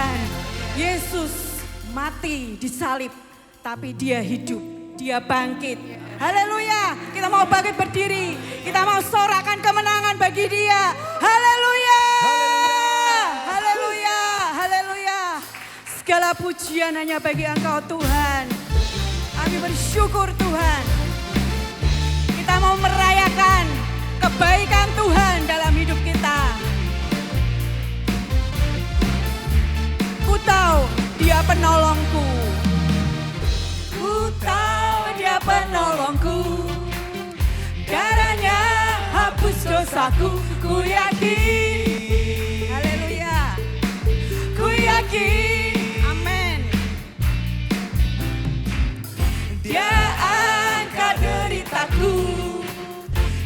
Tuhan. Yesus mati di salib, tapi dia hidup, dia bangkit. Haleluya, kita mau bangkit berdiri, kita mau sorakan kemenangan bagi dia. Haleluya, haleluya, haleluya. Segala pujian hanya bagi Engkau Tuhan. Kami bersyukur Tuhan. Kita mau merayakan kebaikan Tuhan dalam hidup kita. Ku tahu dia penolongku. Ku tahu dia penolongku. Darahnya hapus dosaku. Ku yakin. Haleluya. Ku yakin. Amin. Dia angkat deritaku.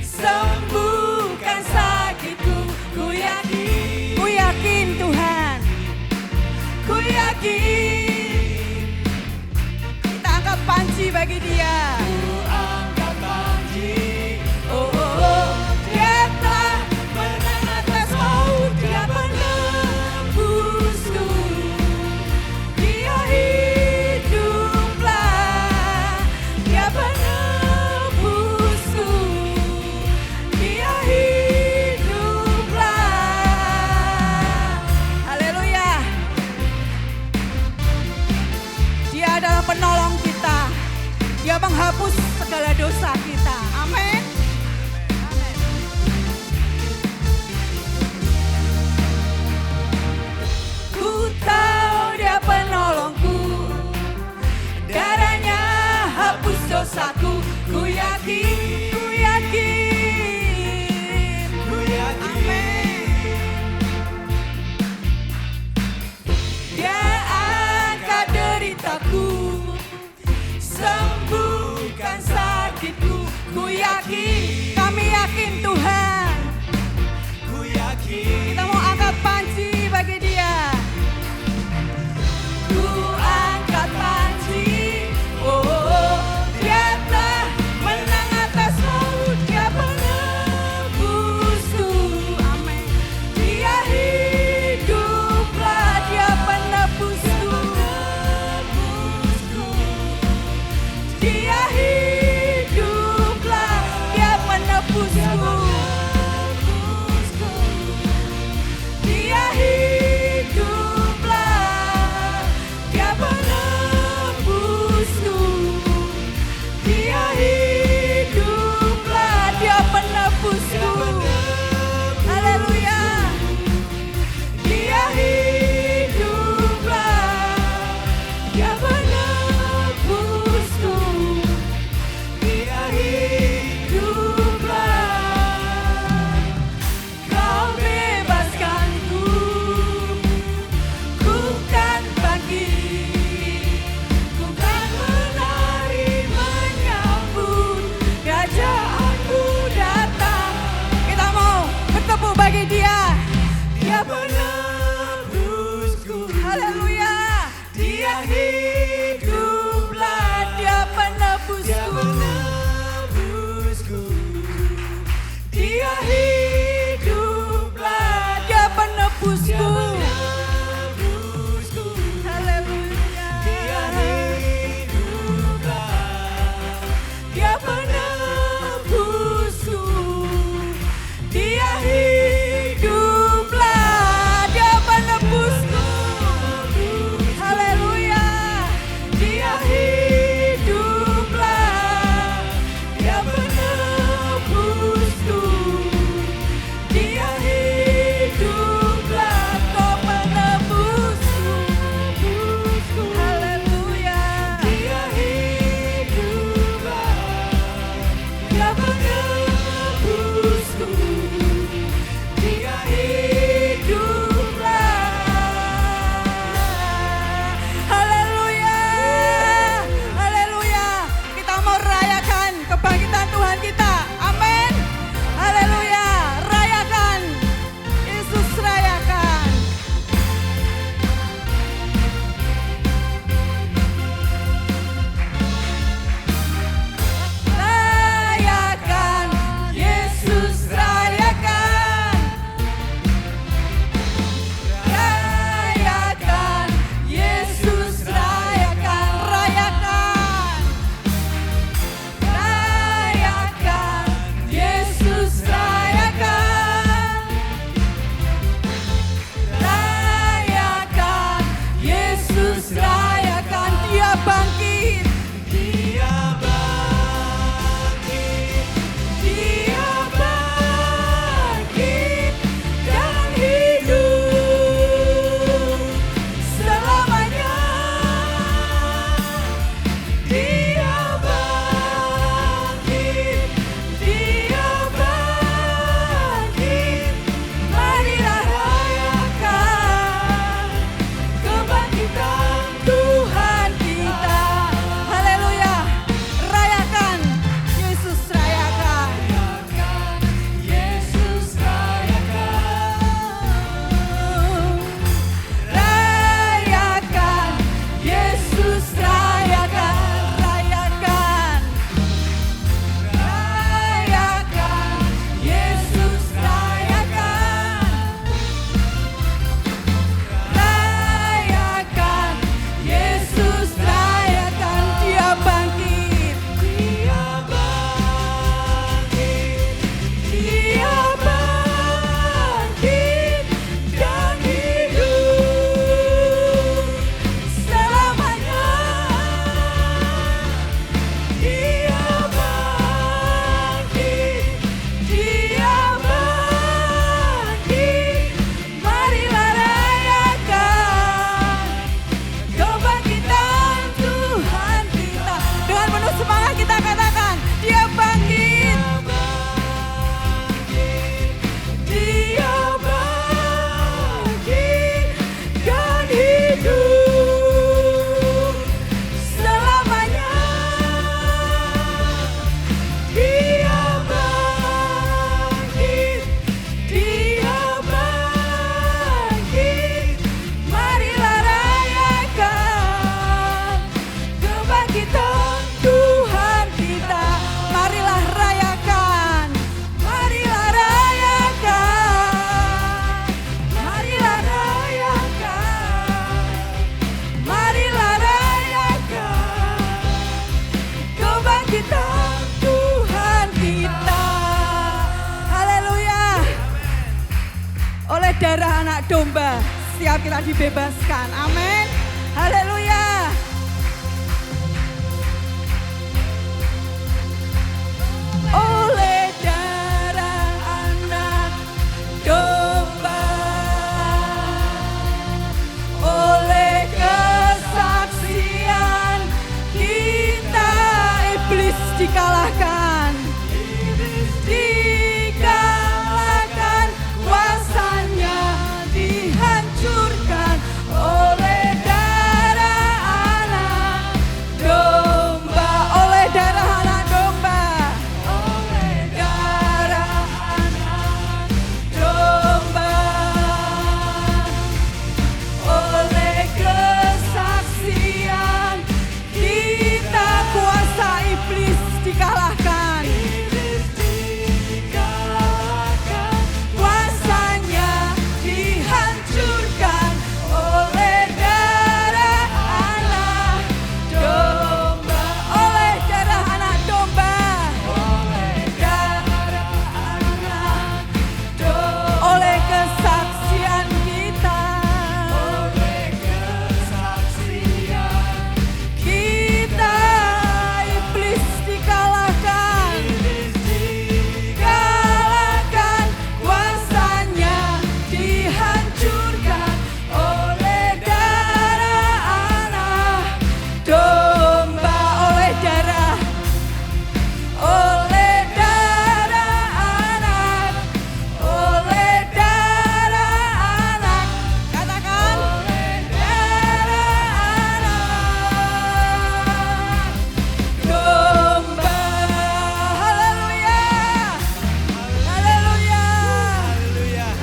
Sembuhkan sakitku. Ku yakin Tuhan. Ku yakin. Kita angkat panji bagi dia. Ku angkat panji. Oh, oh, oh. Dia telah menang atas maut. Dia penebusku. Dia hiduplah. Dia penebusku. Dia hiduplah. Haleluya. Dia adalah penolong kita. Dia menghapus segala dosa kita. Amin. Amin. Ku tahu dia penolongku. Darahnya hapus dosaku. Ku yakin, ku yakin. Ku yakin. Amin. Dia angkat deritaku. Sembuhkan sakitku. Ku yakin, kami yakin Tuhan. Ku yakin. Kita mau angkat panji bagi dia. Ku angkat panji. Oh, oh, oh. Dia telah menang atas maut. Dia penebusku. Amin. Dia hiduplah. Dia penebusku. Dia hiduplah, dia penebusku. darah anak domba, siap kita dibebaskan. Amin. Haleluya. Oleh darah anak domba, oleh kesaksian kita, iblis dikalahkan. Iblis dikalahkan, kuasanya dihancurkan oleh darah anak domba, oleh darah anak domba, oleh darah anak domba, oleh kesaksian kita, kuasa iblis dikalahkan. Iblis dikalahkan, kuasanya dihancurkan oleh darah anak domba, oleh darah anak domba, oleh darah anak domba, oleh kesaksian kita, oleh kesaksian kita, iblis dikalahkan. Iblis dikalahkan, kuasanya dihancurkan oleh darah anak domba, oleh darah anak, oleh darah anak, katakan oleh darah anak domba. Haleluya. Haleluya. Haleluya.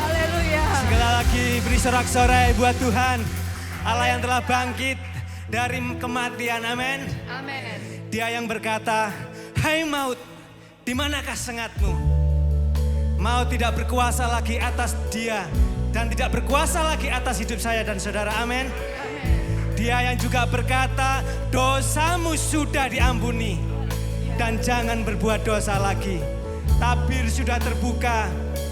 Haleluya. Sekali lagi beri sorak-sorai buat Tuhan, Allah yang telah bangkit dari kematian. Amin. Amin. Dia yang berkata, "Hai maut, di manakah sengatmu?" Maut tidak berkuasa lagi atas dia dan tidak berkuasa lagi atas hidup saya dan saudara. Amin. Dia yang juga berkata, "Dosamu sudah diampuni dan jangan berbuat dosa lagi." Tabir sudah terbuka,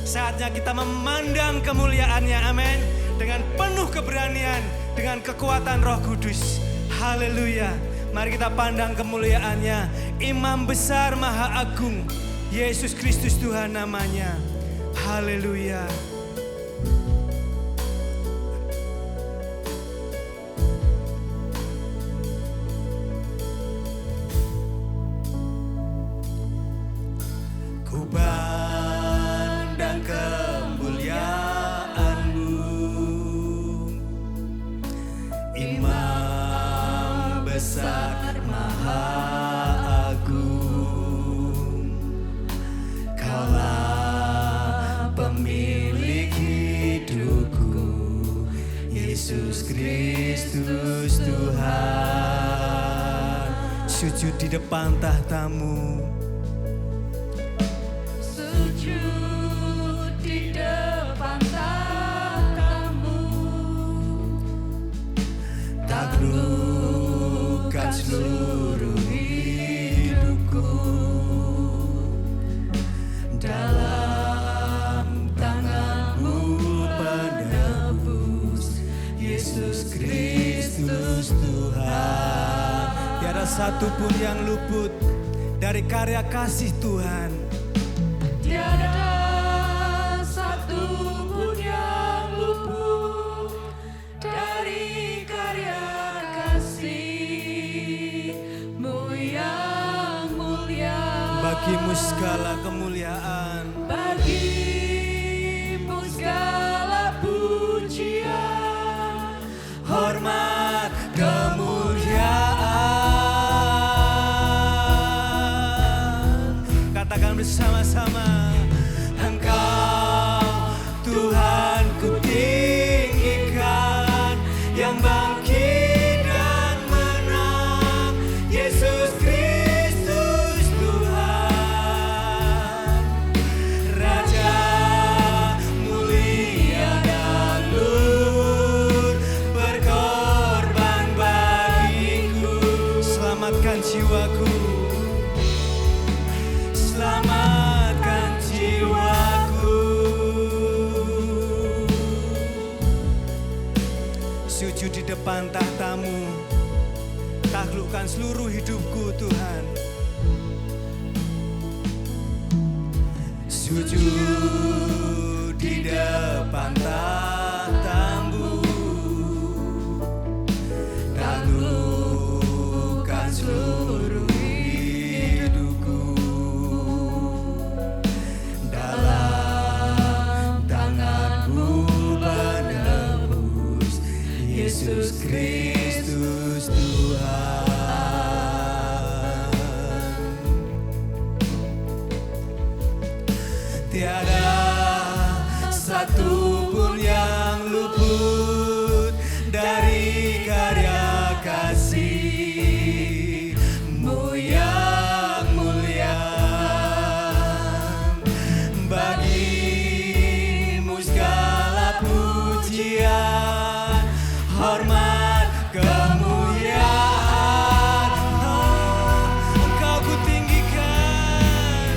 saatnya kita memandang kemuliaannya. Amin. Dengan penuh keberanian, dengan kekuatan Roh Kudus. Haleluya. Mari kita pandang kemuliaannya. Imam besar Maha Agung, Yesus Kristus Tuhan namanya. Haleluya. Ku pandang kemuliaan-Mu, Imam besar Maha Agung. Kaulah pemilik hidupku, Yesus Kristus Tuhan. Sujud di depan tahta-Mu. Sujud di depan tahta-Mu, taklukkan seluruh hidupku, dalam tangan-Mu penebus, Yesus Kristus Tuhan. Tiada satu pun yang luput dari karya kasih Tuhan. Tiada satu pun yang luput dari karya kasih-Mu yang mulia. Bagimu segala kemuliaan, Bagimu segala pujian, hormat, kemuliaan. Katakan bersama-sama. Engkau Tuhan ku tinggikan, yang bangkit dan menang, Yesus Kristus Tuhan. Raja mulia dan luhur, berkorban bagiku. Selamatkan jiwaku, selamatkan depan tahta-Mu. Taklukkan seluruh hidupku Tuhan. Sujud di depan tahta-Mu, taklukkan seluruh hidupku. Dalam tangan-Mu penebus, Yesus Kristus Tuhan. Tiada satu pun yang luput dari karya kasih-Mu yang mulia. Bagi-Mu segala pujian, hormat, kemuliaan. Engkau ku tinggikan,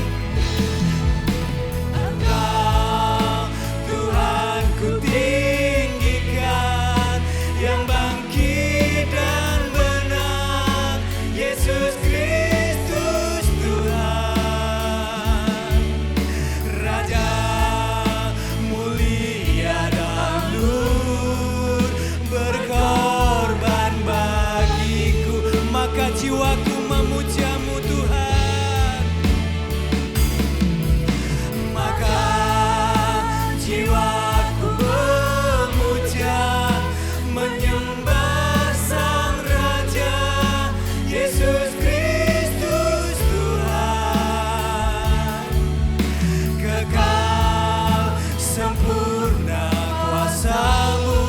Engkau Tuhan ku tinggikan, yang bangkit dan menang, Yesus Kristus Tuhan. Raja mulia dan luhur, berkorban bagiku, maka jiwaku memuja-Mu Tuhan. Maka jiwaku memuja, menyembah Sang Raja, Yesus Kristus Tuhan. Kekal sempurna kuasa-Mu,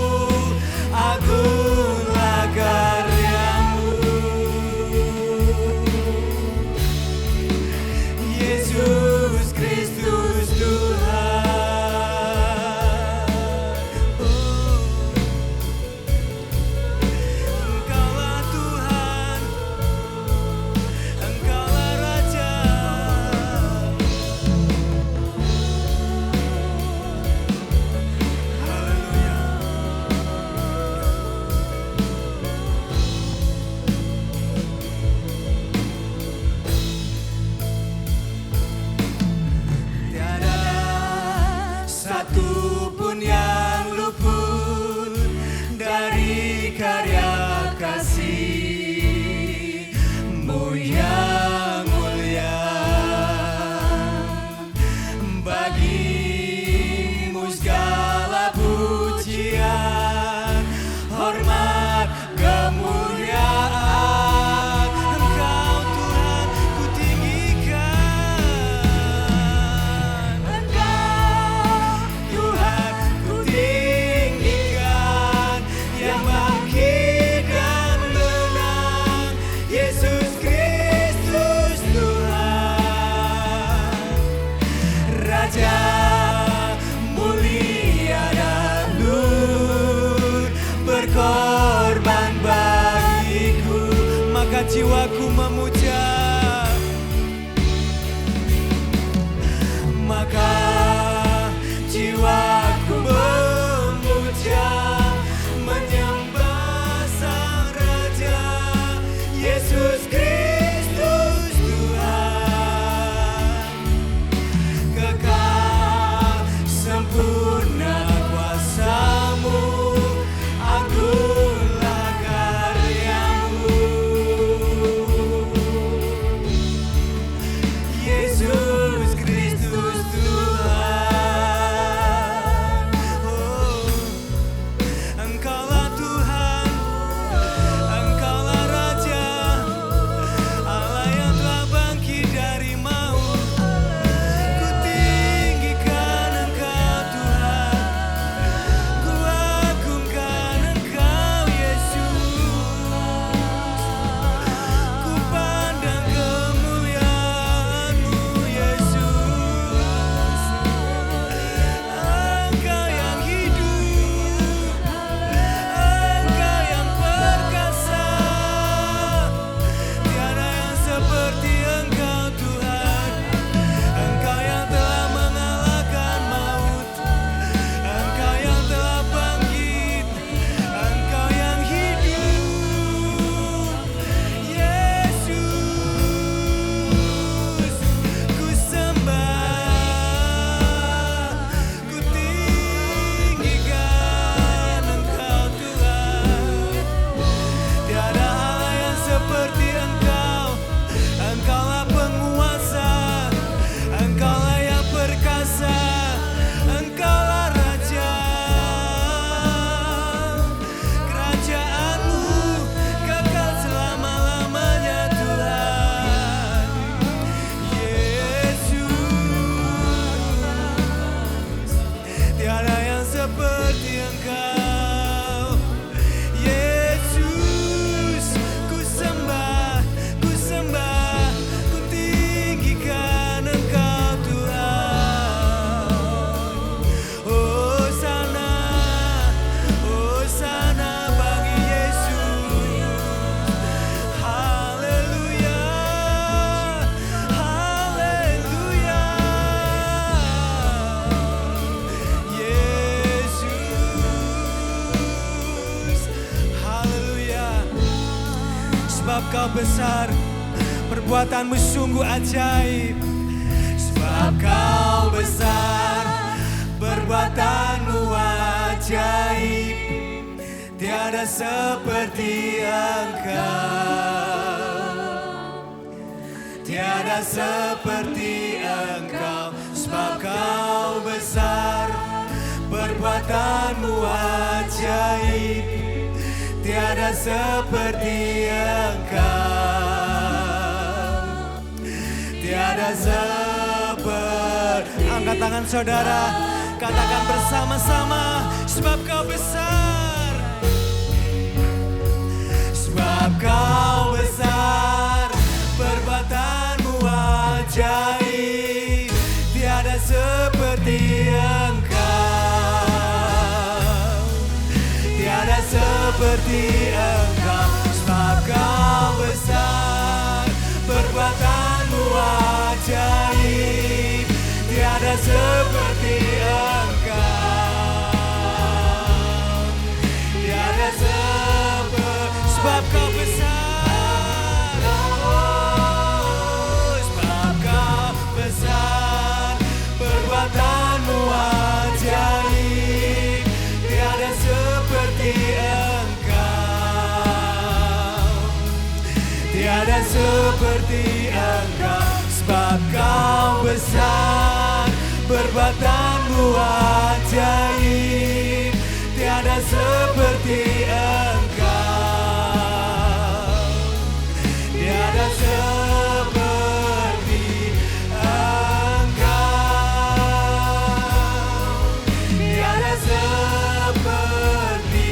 agunglah karya-Mu. Yesus Kristus Tuhan. Engkaulah Tuhan, Engkaulah Raja. Haleluya. Tiada satu pun yang luput dari karya kasih-Mu yang mulia. Bagi-Mu segala pujian, hormat, kemuliaan. Engkau Tuhan ku tinggikan, Engkau Tuhan ku tinggikan, yang bangkit dan menang, Yesus Kristus Tuhan. Raja mulia dan luhur, berkorban bagiku, maka jiwaku memuja. Maka jiwaku memuja, menyembah Sang Raja, Yesus Kristus Tuhan. Kekal sempurna kuasa-Mu, agunglah karya-Mu. Sebab kau besar, perbuatanmu sungguh ajaib. Sebab kau besar, perbuatanmu ajaib. Tiada seperti Engkau, tiada seperti Engkau. Sebab kau besar, perbuatanmu ajaib. Tiada seperti Engkau, tiada seperti. Angkat tangan saudara, katakan bersama-sama, sebab kau besar. Sebab kau besar, perbuatanmu ajaib. Tiada seperti Engkau, tiada seperti Engkau. Sebab kau besar, perbuatanmu ajaib. Tiada seperti Engkau, tiada seperti. Sebab kau besar, oh, sebab kau besar, perbuatanmu ajaib. Tiada seperti Engkau, tiada seperti Engkau. Sebab kau besar, perbuatanmu ajaib. Tiada seperti Engkau, tiada seperti Engkau, tiada seperti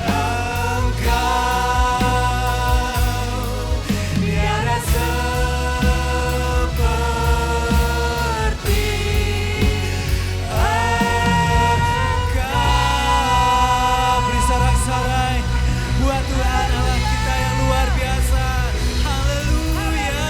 Engkau, tiada seperti Engkau. Beri sorak-sorai buat Tuhan Allah kita yang luar biasa. Haleluya.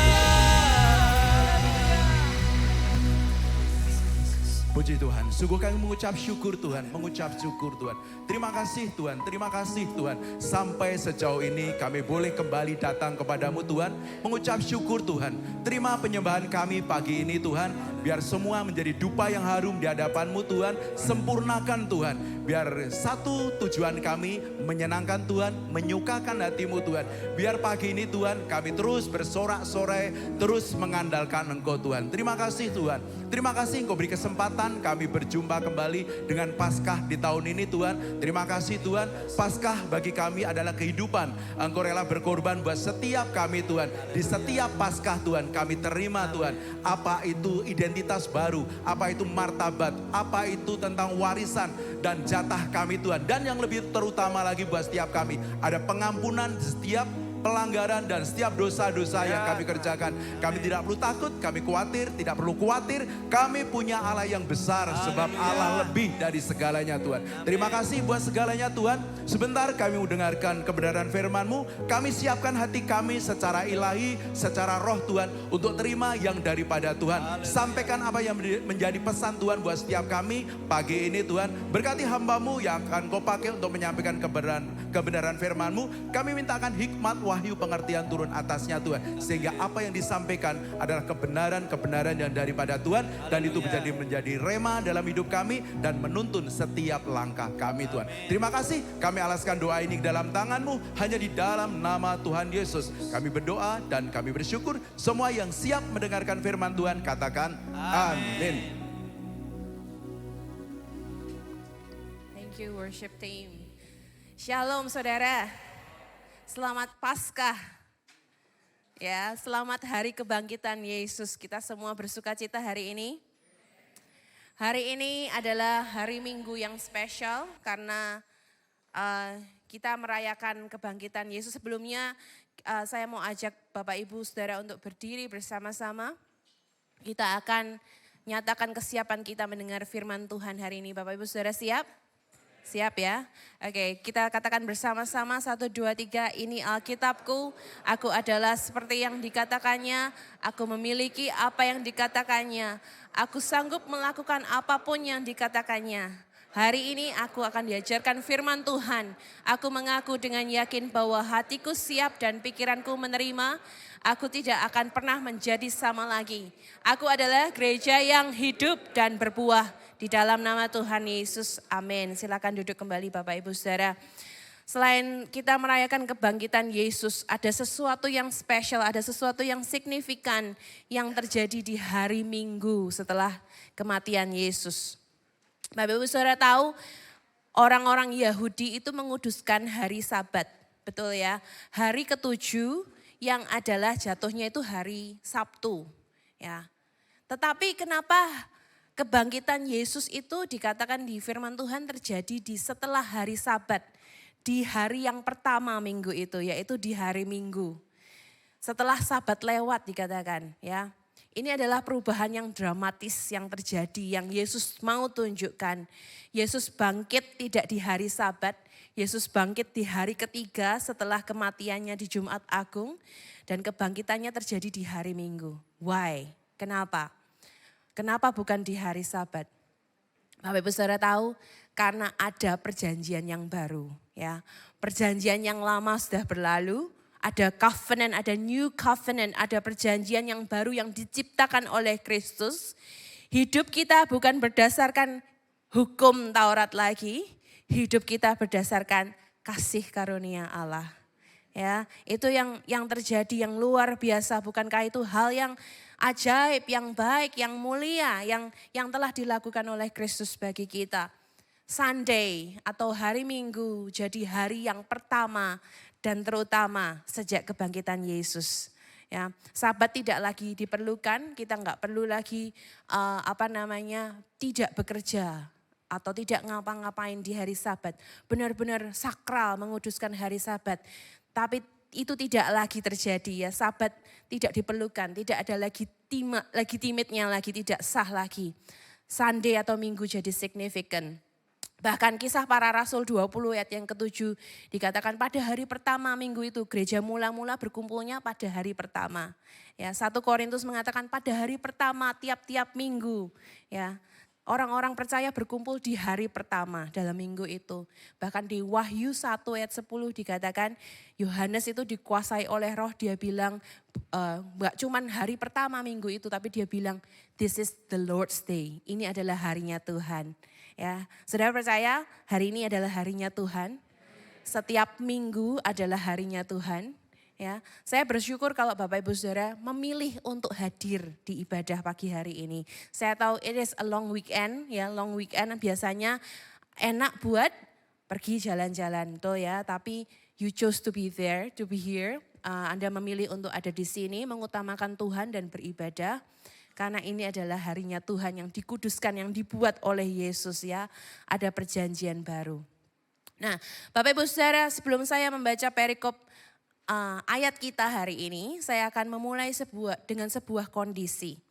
Puji Tuhan, sungguh kami mengucap syukur Tuhan, mengucap syukur Tuhan. Terima kasih Tuhan, terima kasih Tuhan. Sampai sejauh ini kami boleh kembali datang kepadamu Tuhan, mengucap syukur Tuhan. Terima penyembahan kami pagi ini Tuhan, biar semua menjadi dupa yang harum di hadapan-Mu Tuhan. Sempurnakan Tuhan, biar satu tujuan kami menyenangkan Tuhan, menyukakan hati-Mu Tuhan. Biar pagi ini Tuhan kami terus bersorak-sorai, terus mengandalkan Engkau Tuhan. Terima kasih Tuhan, terima kasih Engkau beri kesempatan kami berjumpa kembali dengan Paskah di tahun ini Tuhan. Terima kasih Tuhan, Paskah bagi kami adalah kehidupan. Engkau rela berkorban buat setiap kami Tuhan. Di setiap Paskah Tuhan kami terima Tuhan, apa itu identitas baru, apa itu martabat, apa itu tentang warisan dan jatah kami Tuhan. Dan yang lebih terutama lagi buat setiap kami, ada pengampunan setiap pelanggaran dan setiap dosa-dosa yang kami kerjakan. Kami tidak perlu takut, kami khawatir, tidak perlu khawatir. Kami punya Allah yang besar, sebab Allah lebih dari segalanya Tuhan. Terima kasih buat segalanya Tuhan. Sebentar kami mendengarkan kebenaran firman-Mu. Kami siapkan hati kami secara ilahi, secara roh Tuhan, untuk terima yang daripada Tuhan. Sampaikan apa yang menjadi pesan Tuhan buat setiap kami pagi ini Tuhan. Berkati hamba-Mu yang akan Kau pakai untuk menyampaikan kebenaran firman-Mu. Kami mintakan hikmat, wahyu, pengertian turun atasnya Tuhan. Sehingga apa yang disampaikan adalah kebenaran-kebenaran yang daripada Tuhan. Dan itu menjadi rema dalam hidup kami dan menuntun setiap langkah kami Tuhan. Terima kasih, kami alaskan doa ini ke dalam tangan-Mu. Hanya di dalam nama Tuhan Yesus kami berdoa dan kami bersyukur. Semua yang siap mendengarkan firman Tuhan katakan amin. Thank you worship team. Shalom saudara. Selamat Paskah. Ya, selamat hari kebangkitan Yesus. Kita semua bersuka cita hari ini. Hari ini adalah hari Minggu yang spesial karena kita merayakan kebangkitan Yesus. Sebelumnya saya mau ajak Bapak Ibu Saudara untuk berdiri bersama-sama. Kita akan nyatakan kesiapan kita mendengar firman Tuhan hari ini. Bapak Ibu Saudara siap? Siap ya? Oke, kita katakan bersama-sama 1, 2, 3. Ini Alkitabku, aku adalah seperti yang dikatakannya, aku memiliki apa yang dikatakannya. Aku sanggup melakukan apapun yang dikatakannya. Hari ini aku akan diajarkan firman Tuhan. Aku mengaku dengan yakin bahwa hatiku siap dan pikiranku menerima. Aku tidak akan pernah menjadi sama lagi. Aku adalah gereja yang hidup dan berbuah. Di dalam nama Tuhan Yesus, amin. Silakan duduk kembali Bapak Ibu Saudara. Selain kita merayakan kebangkitan Yesus, ada sesuatu yang spesial, ada sesuatu yang signifikan yang terjadi di hari Minggu setelah kematian Yesus. Bapak Ibu Saudara tahu orang-orang Yahudi itu menguduskan hari Sabat, betul ya. Hari ketujuh yang adalah jatuhnya itu hari Sabtu. Ya. Tetapi kenapa kebangkitan Yesus itu dikatakan di firman Tuhan terjadi di setelah hari Sabat. Di hari yang pertama minggu itu, yaitu di hari Minggu. Setelah Sabat lewat dikatakan ya. Ini adalah perubahan yang dramatis yang terjadi, yang Yesus mau tunjukkan. Yesus bangkit tidak di hari Sabat, Yesus bangkit di hari ketiga setelah kematiannya di Jumat Agung. Dan kebangkitannya terjadi di hari Minggu. Why? Kenapa? Kenapa bukan di hari Sabat? Bapak Ibu Saudara tahu, karena ada perjanjian yang baru. Ya, perjanjian yang lama sudah berlalu. Ada covenant, ada new covenant, ada perjanjian yang baru yang diciptakan oleh Kristus. Hidup kita bukan berdasarkan hukum Taurat lagi, hidup kita berdasarkan kasih karunia Allah. Ya, itu yang terjadi yang luar biasa, bukankah itu hal yang ajaib, yang baik, yang mulia, yang telah dilakukan oleh Kristus bagi kita. Sunday atau hari Minggu jadi hari yang pertama dan terutama sejak kebangkitan Yesus. Ya, Sabat tidak lagi diperlukan, kita nggak perlu lagi tidak bekerja atau tidak ngapa-ngapain di hari Sabat. Benar-benar sakral menguduskan hari Sabat. Tapi itu tidak lagi terjadi ya, Sabat tidak diperlukan, tidak ada legitimate-nya lagi, tidak sah lagi. Sunday atau Minggu jadi signifikan. Bahkan Kisah Para Rasul 20 ayat yang ke-7 dikatakan pada hari pertama minggu itu gereja mula-mula berkumpulnya pada hari pertama. Ya, 1 Korintus mengatakan pada hari pertama tiap-tiap minggu. Ya, orang-orang percaya berkumpul di hari pertama dalam minggu itu. Bahkan di Wahyu 1 ayat 10 dikatakan Yohanes itu dikuasai oleh roh, dia bilang gak cuman hari pertama minggu itu tapi dia bilang this is the Lord's day. Ini adalah harinya Tuhan. Ya, saudara percaya hari ini adalah harinya Tuhan. Setiap minggu adalah harinya Tuhan. Ya, saya bersyukur kalau Bapak Ibu Saudara memilih untuk hadir di ibadah pagi hari ini. Saya tahu it is a long weekend, ya, long weekend biasanya enak buat pergi jalan-jalan tuh ya, tapi you chose to be there, to be here. Anda memilih untuk ada di sini, mengutamakan Tuhan dan beribadah. Karena ini adalah harinya Tuhan yang dikuduskan, yang dibuat oleh Yesus ya. Ada perjanjian baru. Nah, Bapak Ibu Saudara, sebelum saya membaca perikop ayat kita hari ini, saya akan memulai dengan sebuah kondisi.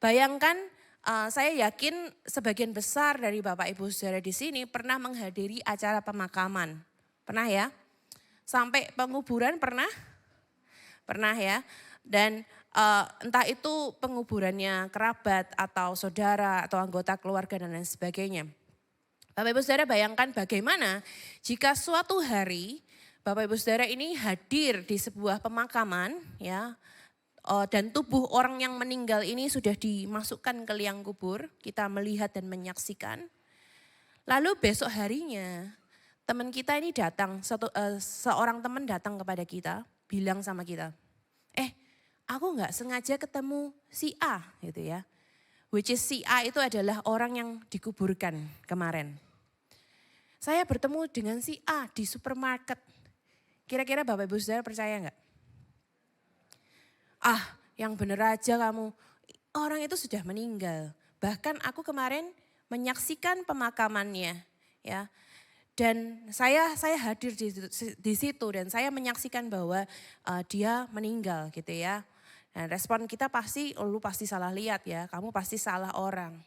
Bayangkan, saya yakin sebagian besar dari Bapak Ibu Saudara di sini pernah menghadiri acara pemakaman. Pernah ya? Sampai penguburan pernah? Pernah ya? Dan entah itu penguburannya kerabat atau saudara atau anggota keluarga dan lain sebagainya. Bapak Ibu Saudara bayangkan bagaimana jika suatu hari Bapak Ibu Saudara ini hadir di sebuah pemakaman ya, dan tubuh orang yang meninggal ini sudah dimasukkan ke liang kubur, kita melihat dan menyaksikan. Lalu besok harinya teman kita ini datang, seorang teman datang kepada kita, bilang sama kita, aku gak sengaja ketemu si A gitu ya. Which is si A itu adalah orang yang dikuburkan kemarin. Saya bertemu dengan si A di supermarket. Kira-kira Bapak Ibu Saudara percaya gak? Yang bener aja kamu. Orang itu sudah meninggal. Bahkan aku kemarin menyaksikan pemakamannya ya. Dan saya hadir di situ dan saya menyaksikan bahwa dia meninggal gitu ya. Nah, respon kita pasti, lu pasti salah lihat ya, kamu pasti salah orang.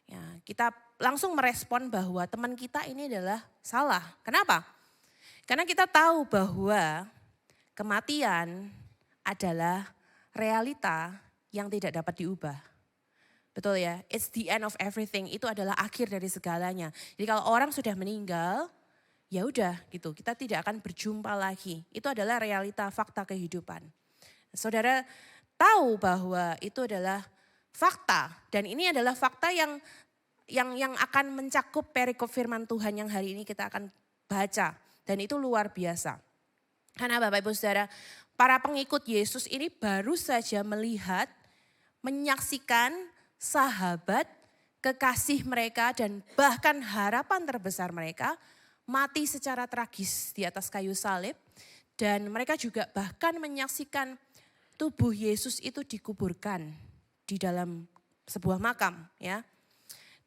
Ya, kita langsung merespon bahwa teman kita ini adalah salah. Kenapa? Karena kita tahu bahwa kematian adalah realita yang tidak dapat diubah. Betul ya, it's the end of everything. Itu adalah akhir dari segalanya. Jadi kalau orang sudah meninggal, ya udah gitu. Kita tidak akan berjumpa lagi. Itu adalah realita fakta kehidupan. Saudara tahu bahwa itu adalah fakta. Dan ini adalah fakta yang akan mencakup perikop firman Tuhan yang hari ini kita akan baca. Dan itu luar biasa. Karena Bapak Ibu Saudara, para pengikut Yesus ini baru saja melihat, menyaksikan sahabat, kekasih mereka dan bahkan harapan terbesar mereka mati secara tragis di atas kayu salib. Dan mereka juga bahkan menyaksikan tubuh Yesus itu dikuburkan di dalam sebuah makam, ya.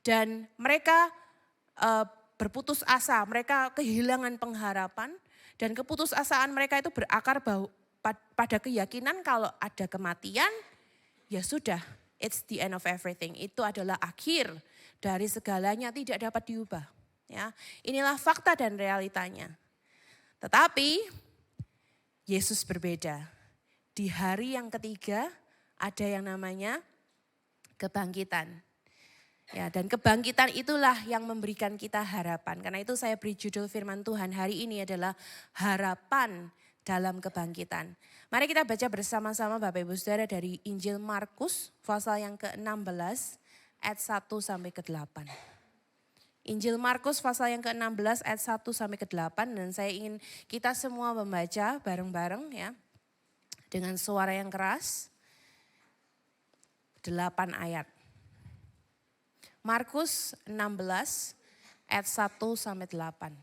Dan mereka berputus asa, mereka kehilangan pengharapan dan keputusasaan mereka itu berakar pada keyakinan kalau ada kematian, ya sudah, it's the end of everything. Itu adalah akhir dari segalanya, tidak dapat diubah. Ya, inilah fakta dan realitanya. Tetapi Yesus berbeda. Di hari yang ketiga ada yang namanya kebangkitan. Ya, dan kebangkitan itulah yang memberikan kita harapan. Karena itu saya beri judul firman Tuhan hari ini adalah harapan dalam kebangkitan. Mari kita baca bersama-sama Bapak Ibu Saudara dari Injil Markus pasal yang ke-16 ayat 1 sampai ke-8. Injil Markus pasal yang ke-16 ayat 1 sampai ke-8 dan saya ingin kita semua membaca bareng-bareng ya. Dengan suara yang keras. 8 ayat. Markus 16 ayat 1 sampai 8.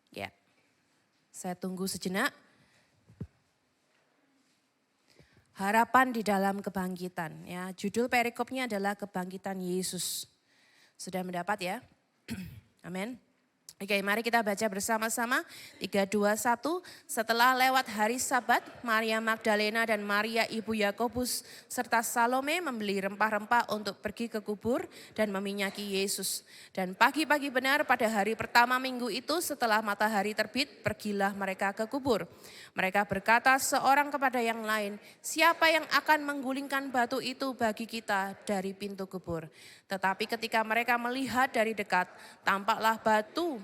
Ya. Saya tunggu sejenak. Harapan di dalam kebangkitan. Ya, judul perikopnya adalah kebangkitan Yesus. Sudah mendapat ya? Amin. Oke, mari kita baca bersama-sama. 3, 2, 1. Setelah lewat hari Sabat, Maria Magdalena dan Maria ibu Yakobus serta Salome membeli rempah-rempah untuk pergi ke kubur dan meminyaki Yesus. Dan pagi-pagi benar pada hari pertama minggu itu setelah matahari terbit, pergilah mereka ke kubur. Mereka berkata seorang kepada yang lain, siapa yang akan menggulingkan batu itu bagi kita dari pintu kubur? Tetapi ketika mereka melihat dari dekat, tampaklah batu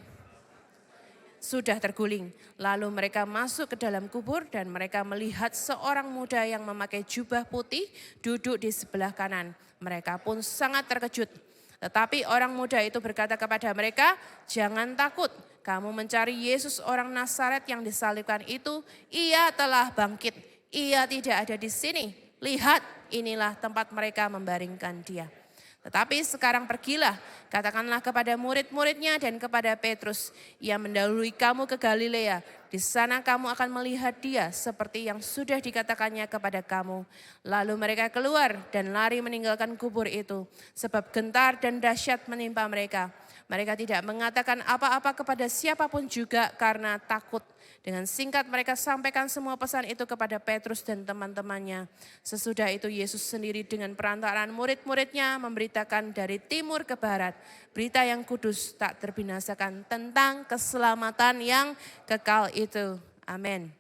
sudah terguling. Lalu mereka masuk ke dalam kubur dan mereka melihat seorang muda yang memakai jubah putih duduk di sebelah kanan. Mereka pun sangat terkejut. Tetapi orang muda itu berkata kepada mereka, jangan takut. Kamu mencari Yesus orang Nazaret yang disalibkan itu. Ia telah bangkit. Ia tidak ada di sini. Lihat, inilah tempat mereka membaringkan dia. Tetapi sekarang pergilah, katakanlah kepada murid-muridnya dan kepada Petrus, ia mendahului kamu ke Galilea. Di sana kamu akan melihat dia seperti yang sudah dikatakannya kepada kamu. Lalu mereka keluar dan lari meninggalkan kubur itu, sebab gentar dan dahsyat menimpa mereka. Mereka tidak mengatakan apa-apa kepada siapapun juga karena takut. Dengan singkat mereka sampaikan semua pesan itu kepada Petrus dan teman-temannya. Sesudah itu Yesus sendiri dengan perantaraan murid-muridnya memberitakan dari timur ke barat. Berita yang kudus tak terbinasakan tentang keselamatan yang kekal itu. Amin.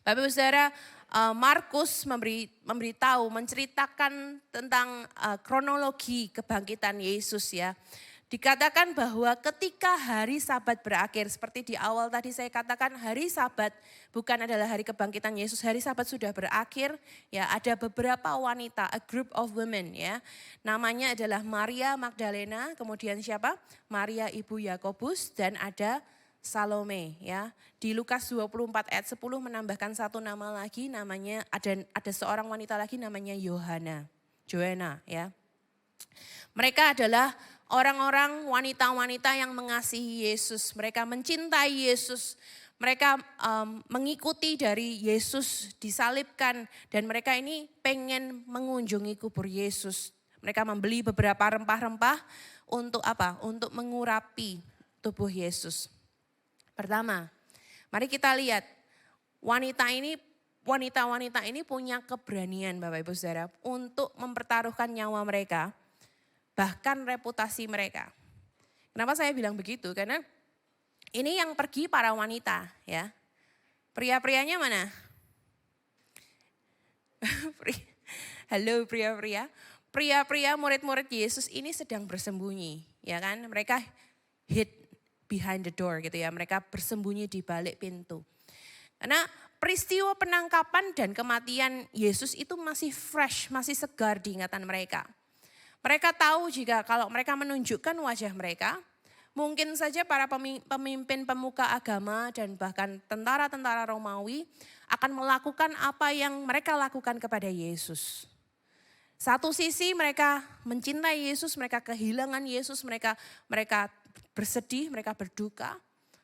Bapak Ibu Saudara, Markus memberitahu, menceritakan tentang kronologi kebangkitan Yesus ya. Dikatakan bahwa ketika hari Sabat berakhir, seperti di awal tadi saya katakan hari Sabat bukan adalah hari kebangkitan Yesus, hari Sabat sudah berakhir. Ya, ada beberapa wanita, a group of women ya. Namanya adalah Maria Magdalena, kemudian siapa? Maria ibu Yakobus dan ada Salome ya. Di Lukas 24 ayat 10 menambahkan satu nama lagi, namanya ada seorang wanita lagi namanya Joanna ya. Mereka adalah orang-orang wanita-wanita yang mengasihi Yesus. Mereka mencintai Yesus. Mereka mengikuti dari Yesus disalibkan. Dan mereka ini pengen mengunjungi kubur Yesus. Mereka membeli beberapa rempah-rempah untuk apa? Untuk mengurapi tubuh Yesus. Pertama, mari kita lihat wanita-wanita ini punya keberanian Bapak Ibu Saudara untuk mempertaruhkan nyawa mereka. Bahkan reputasi mereka. Kenapa saya bilang begitu? Karena ini yang pergi para wanita ya. Pria-prianya mana? Halo pria-pria. Pria-pria murid-murid Yesus ini sedang bersembunyi, ya kan? Mereka hid behind the door gitu ya. Mereka bersembunyi di balik pintu. Karena peristiwa penangkapan dan kematian Yesus itu masih fresh, masih segar di ingatan mereka. Mereka tahu jika kalau mereka menunjukkan wajah mereka, mungkin saja para pemimpin pemuka agama dan bahkan tentara-tentara Romawi akan melakukan apa yang mereka lakukan kepada Yesus. Satu sisi mereka mencintai Yesus, mereka kehilangan Yesus, mereka bersedih, mereka berduka.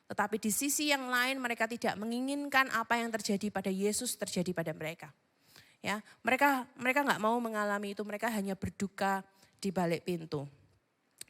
Tetapi di sisi yang lain mereka tidak menginginkan apa yang terjadi pada Yesus terjadi pada mereka. Ya, mereka nggak mau mengalami itu, mereka hanya berduka di balik pintu.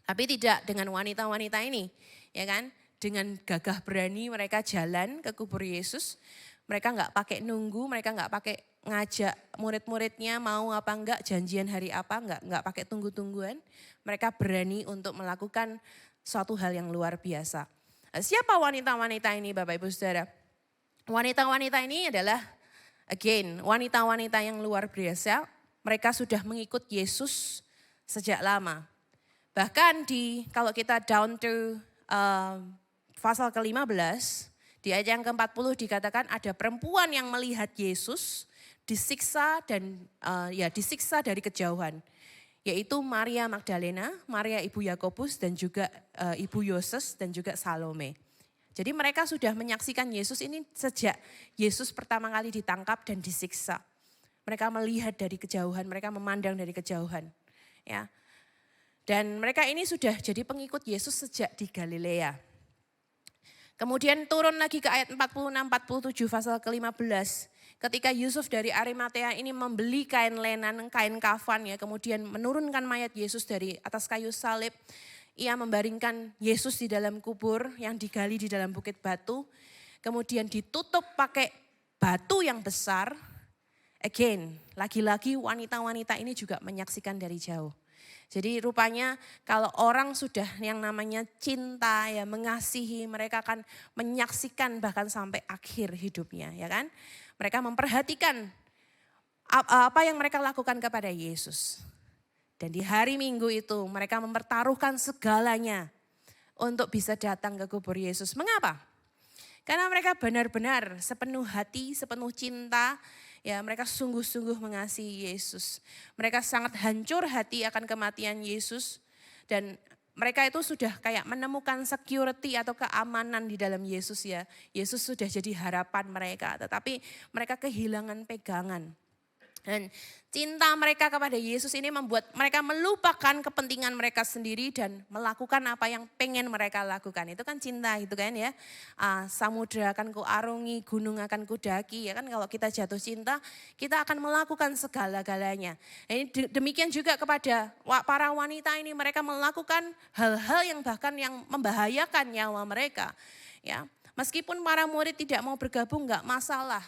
Tapi tidak dengan wanita-wanita ini, ya kan? Dengan gagah berani mereka jalan ke kubur Yesus. Mereka nggak pakai nunggu, mereka nggak pakai ngajak murid-muridnya mau apa enggak, janjian hari apa, enggak pakai tunggu-tungguan. Mereka berani untuk melakukan suatu hal yang luar biasa. Siapa wanita-wanita ini Bapak Ibu Saudara? Wanita-wanita ini adalah again wanita-wanita yang luar biasa. Mereka sudah mengikut Yesus sejak lama. Bahkan kalau kita down to pasal ke-15, di ayat yang ke-40 dikatakan ada perempuan yang melihat Yesus disiksa dan disiksa dari kejauhan. Yaitu Maria Magdalena, Maria ibu Yakobus dan juga ibu Yoses dan juga Salome. Jadi mereka sudah menyaksikan Yesus ini sejak Yesus pertama kali ditangkap dan disiksa. Mereka melihat dari kejauhan, mereka memandang dari kejauhan. Ya. Dan mereka ini sudah jadi pengikut Yesus sejak di Galilea. Kemudian turun lagi ke ayat 46-47 pasal ke-15. Ketika Yusuf dari Arimatea ini membeli kain lenan, kain kafan ya, kemudian menurunkan mayat Yesus dari atas kayu salib. Ia membaringkan Yesus di dalam kubur yang digali di dalam bukit batu. Kemudian ditutup pakai batu yang besar. Again, lagi-lagi wanita-wanita ini juga menyaksikan dari jauh. Jadi rupanya kalau orang sudah yang namanya cinta ya mengasihi, mereka akan menyaksikan bahkan sampai akhir hidupnya ya kan. Mereka memperhatikan apa yang mereka lakukan kepada Yesus. Dan di hari Minggu itu mereka mempertaruhkan segalanya untuk bisa datang ke kubur Yesus. Mengapa? Karena mereka benar-benar sepenuh hati, sepenuh cinta. Ya, mereka sungguh-sungguh mengasihi Yesus. Mereka sangat hancur hati akan kematian Yesus. Dan mereka itu sudah kayak menemukan security atau keamanan di dalam Yesus ya. Yesus sudah jadi harapan mereka. Tetapi mereka kehilangan pegangan. Dan cinta mereka kepada Yesus ini membuat mereka melupakan kepentingan mereka sendiri dan melakukan apa yang pengen mereka lakukan. Itu kan cinta itu kan ya. Samudra akan ku arungi, gunung akan ku daki. Ya kan kalau kita jatuh cinta, kita akan melakukan segala-galanya. Demikian juga kepada para wanita ini, mereka melakukan hal-hal yang bahkan yang membahayakan nyawa mereka. Ya, meskipun para murid tidak mau bergabung enggak masalah.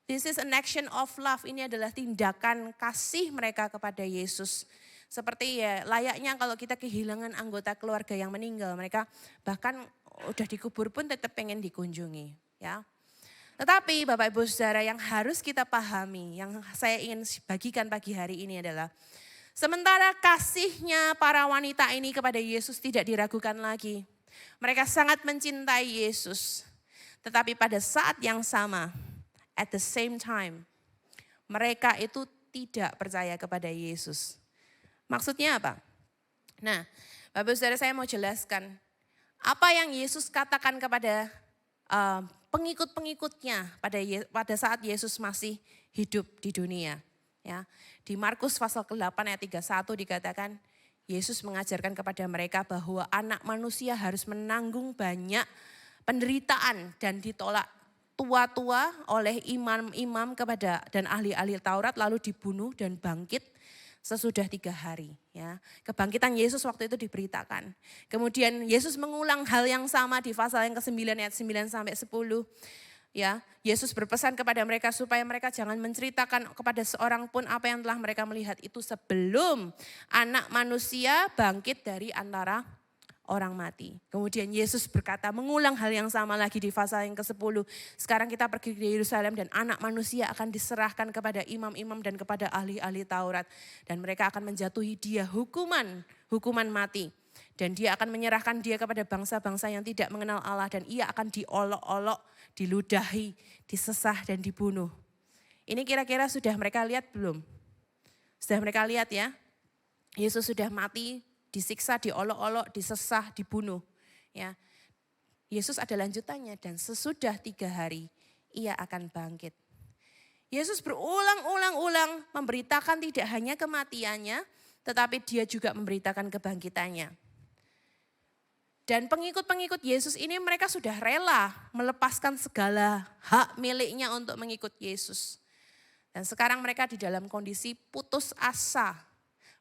This is an action of love. Ini adalah tindakan kasih mereka kepada Yesus. Seperti ya layaknya kalau kita kehilangan anggota keluarga yang meninggal. Mereka bahkan udah dikubur pun tetap pengen dikunjungi. Ya. Tetapi Bapak Ibu Saudara yang harus kita pahami, yang saya ingin bagikan pagi hari ini adalah. Sementara kasihnya para wanita ini kepada Yesus tidak diragukan lagi. Mereka sangat mencintai Yesus. Tetapi pada saat yang sama, at the same time, mereka itu tidak percaya kepada Yesus. Maksudnya apa? Nah, Bapak Saudara saya mau jelaskan. Apa yang Yesus katakan kepada pengikut-pengikutnya pada saat Yesus masih hidup di dunia. Ya, di Markus pasal ke-8 ayat 31 dikatakan, Yesus mengajarkan kepada mereka bahwa anak manusia harus menanggung banyak penderitaan dan ditolak tua-tua oleh imam-imam dan ahli-ahli Taurat lalu dibunuh dan bangkit sesudah 3 hari. Ya. Kebangkitan Yesus waktu itu diberitakan. Kemudian Yesus mengulang hal yang sama di pasal yang ke-9 ayat 9-10. Ya, Yesus berpesan kepada mereka supaya mereka jangan menceritakan kepada seorang pun apa yang telah mereka melihat itu sebelum anak manusia bangkit dari antara orang mati. Kemudian Yesus berkata, mengulang hal yang sama lagi di pasal yang ke-10. Sekarang kita pergi ke Yerusalem dan anak manusia akan diserahkan kepada imam-imam dan kepada ahli-ahli Taurat. Dan mereka akan menjatuhi dia hukuman mati. Dan dia akan menyerahkan dia kepada bangsa-bangsa yang tidak mengenal Allah. Dan ia akan diolok-olok, diludahi, disesah dan dibunuh. Ini kira-kira sudah mereka lihat belum? Sudah mereka lihat ya? Yesus sudah mati, disiksa, diolok-olok, disesah, dibunuh. Ya, Yesus ada lanjutannya dan sesudah 3 hari ia akan bangkit. Yesus berulang-ulang memberitakan tidak hanya kematiannya, tetapi dia juga memberitakan kebangkitannya. Dan pengikut-pengikut Yesus ini mereka sudah rela melepaskan segala hak miliknya untuk mengikut Yesus. Dan sekarang mereka di dalam kondisi putus asa.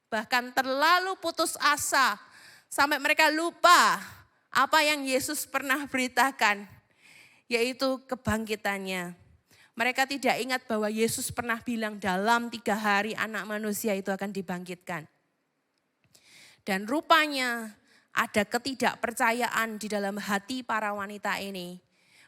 Bahkan terlalu putus asa sampai mereka lupa apa yang Yesus pernah beritakan, yaitu kebangkitannya. Mereka tidak ingat bahwa Yesus pernah bilang dalam 3 hari anak manusia itu akan dibangkitkan. Dan rupanya ada ketidakpercayaan di dalam hati para wanita ini.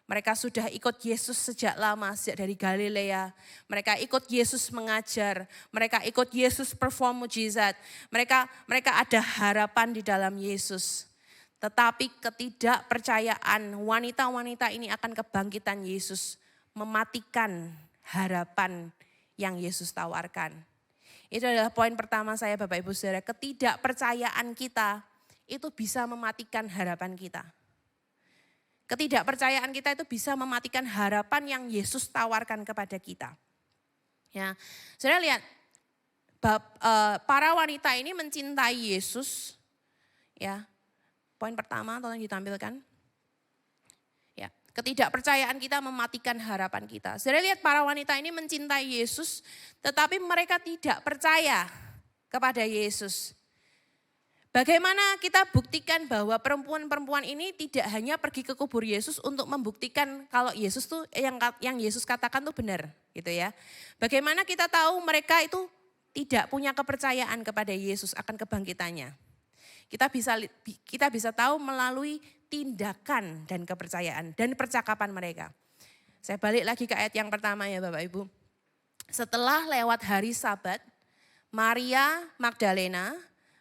Mereka sudah ikut Yesus sejak lama, sejak dari Galilea. Mereka ikut Yesus mengajar, mereka ikut Yesus perform mujizat. Mereka ada harapan di dalam Yesus. Tetapi ketidakpercayaan wanita-wanita ini akan kebangkitan Yesus mematikan harapan yang Yesus tawarkan. Itu adalah poin pertama saya Bapak Ibu Saudara, ketidakpercayaan kita itu bisa mematikan harapan kita. Ketidakpercayaan kita itu bisa mematikan harapan yang Yesus tawarkan kepada kita. Ya, Saudara lihat, para wanita ini mencintai Yesus. Ya, poin pertama tolong ditampilkan. Ya, ketidakpercayaan kita mematikan harapan kita. Saudara lihat, para wanita ini mencintai Yesus, tetapi mereka tidak percaya kepada Yesus. Bagaimana kita buktikan bahwa perempuan-perempuan ini tidak hanya pergi ke kubur Yesus untuk membuktikan kalau Yesus tuh yang Yesus katakan tuh benar, gitu ya. Bagaimana kita tahu mereka itu tidak punya kepercayaan kepada Yesus akan kebangkitannya? Kita bisa tahu melalui tindakan dan kepercayaan dan percakapan mereka. Saya balik lagi ke ayat yang pertama ya Bapak Ibu. Setelah lewat hari Sabat, Maria Magdalena,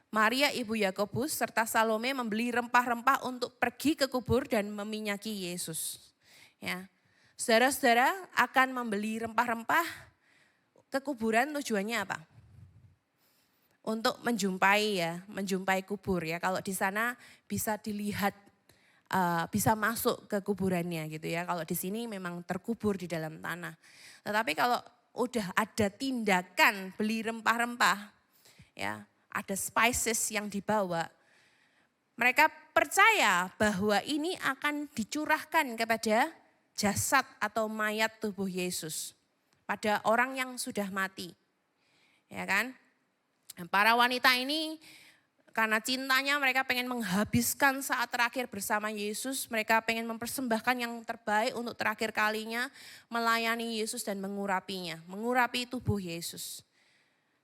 Maria ibu Yakobus serta Salome membeli rempah-rempah untuk pergi ke kubur dan meminyaki Yesus. Ya, saudara-saudara akan membeli rempah-rempah ke kuburan tujuannya apa? Untuk menjumpai kubur ya. Kalau di sana bisa dilihat, bisa masuk ke kuburannya gitu ya. Kalau di sini memang terkubur di dalam tanah. Tetapi kalau udah ada tindakan beli rempah-rempah, ya. Ada spices yang dibawa, mereka percaya bahwa ini akan dicurahkan kepada jasad atau mayat tubuh Yesus. Pada orang yang sudah mati. Ya kan? Para wanita ini karena cintanya mereka pengen menghabiskan saat terakhir bersama Yesus. Mereka pengen mempersembahkan yang terbaik untuk terakhir kalinya melayani Yesus dan mengurapinya. Mengurapi tubuh Yesus.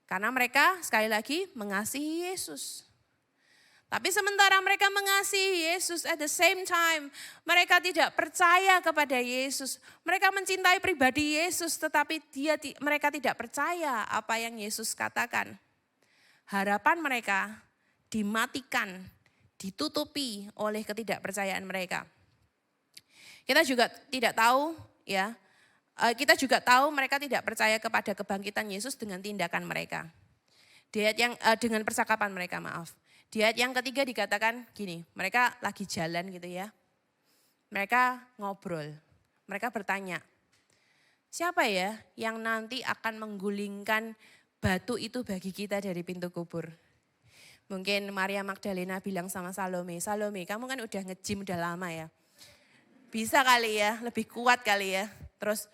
Karena mereka sekali lagi mengasihi Yesus. Tapi sementara mereka mengasihi Yesus, at the same time mereka tidak percaya kepada Yesus. Mereka mencintai pribadi Yesus tetapi mereka tidak percaya apa yang Yesus katakan. Harapan mereka dimatikan, ditutupi oleh ketidakpercayaan mereka. Kita juga tidak tahu ya. Kita juga tahu mereka tidak percaya kepada kebangkitan Yesus dengan tindakan mereka. Di ayat yang dengan percakapan mereka, maaf. Di ayat yang ketiga dikatakan gini, mereka lagi jalan gitu ya. Mereka ngobrol, mereka bertanya, siapa ya yang nanti akan menggulingkan batu itu bagi kita dari pintu kubur? Mungkin Maria Magdalena bilang sama Salome, Salome kamu kan udah nge-gym udah lama ya. Bisa kali ya, lebih kuat kali ya. Terus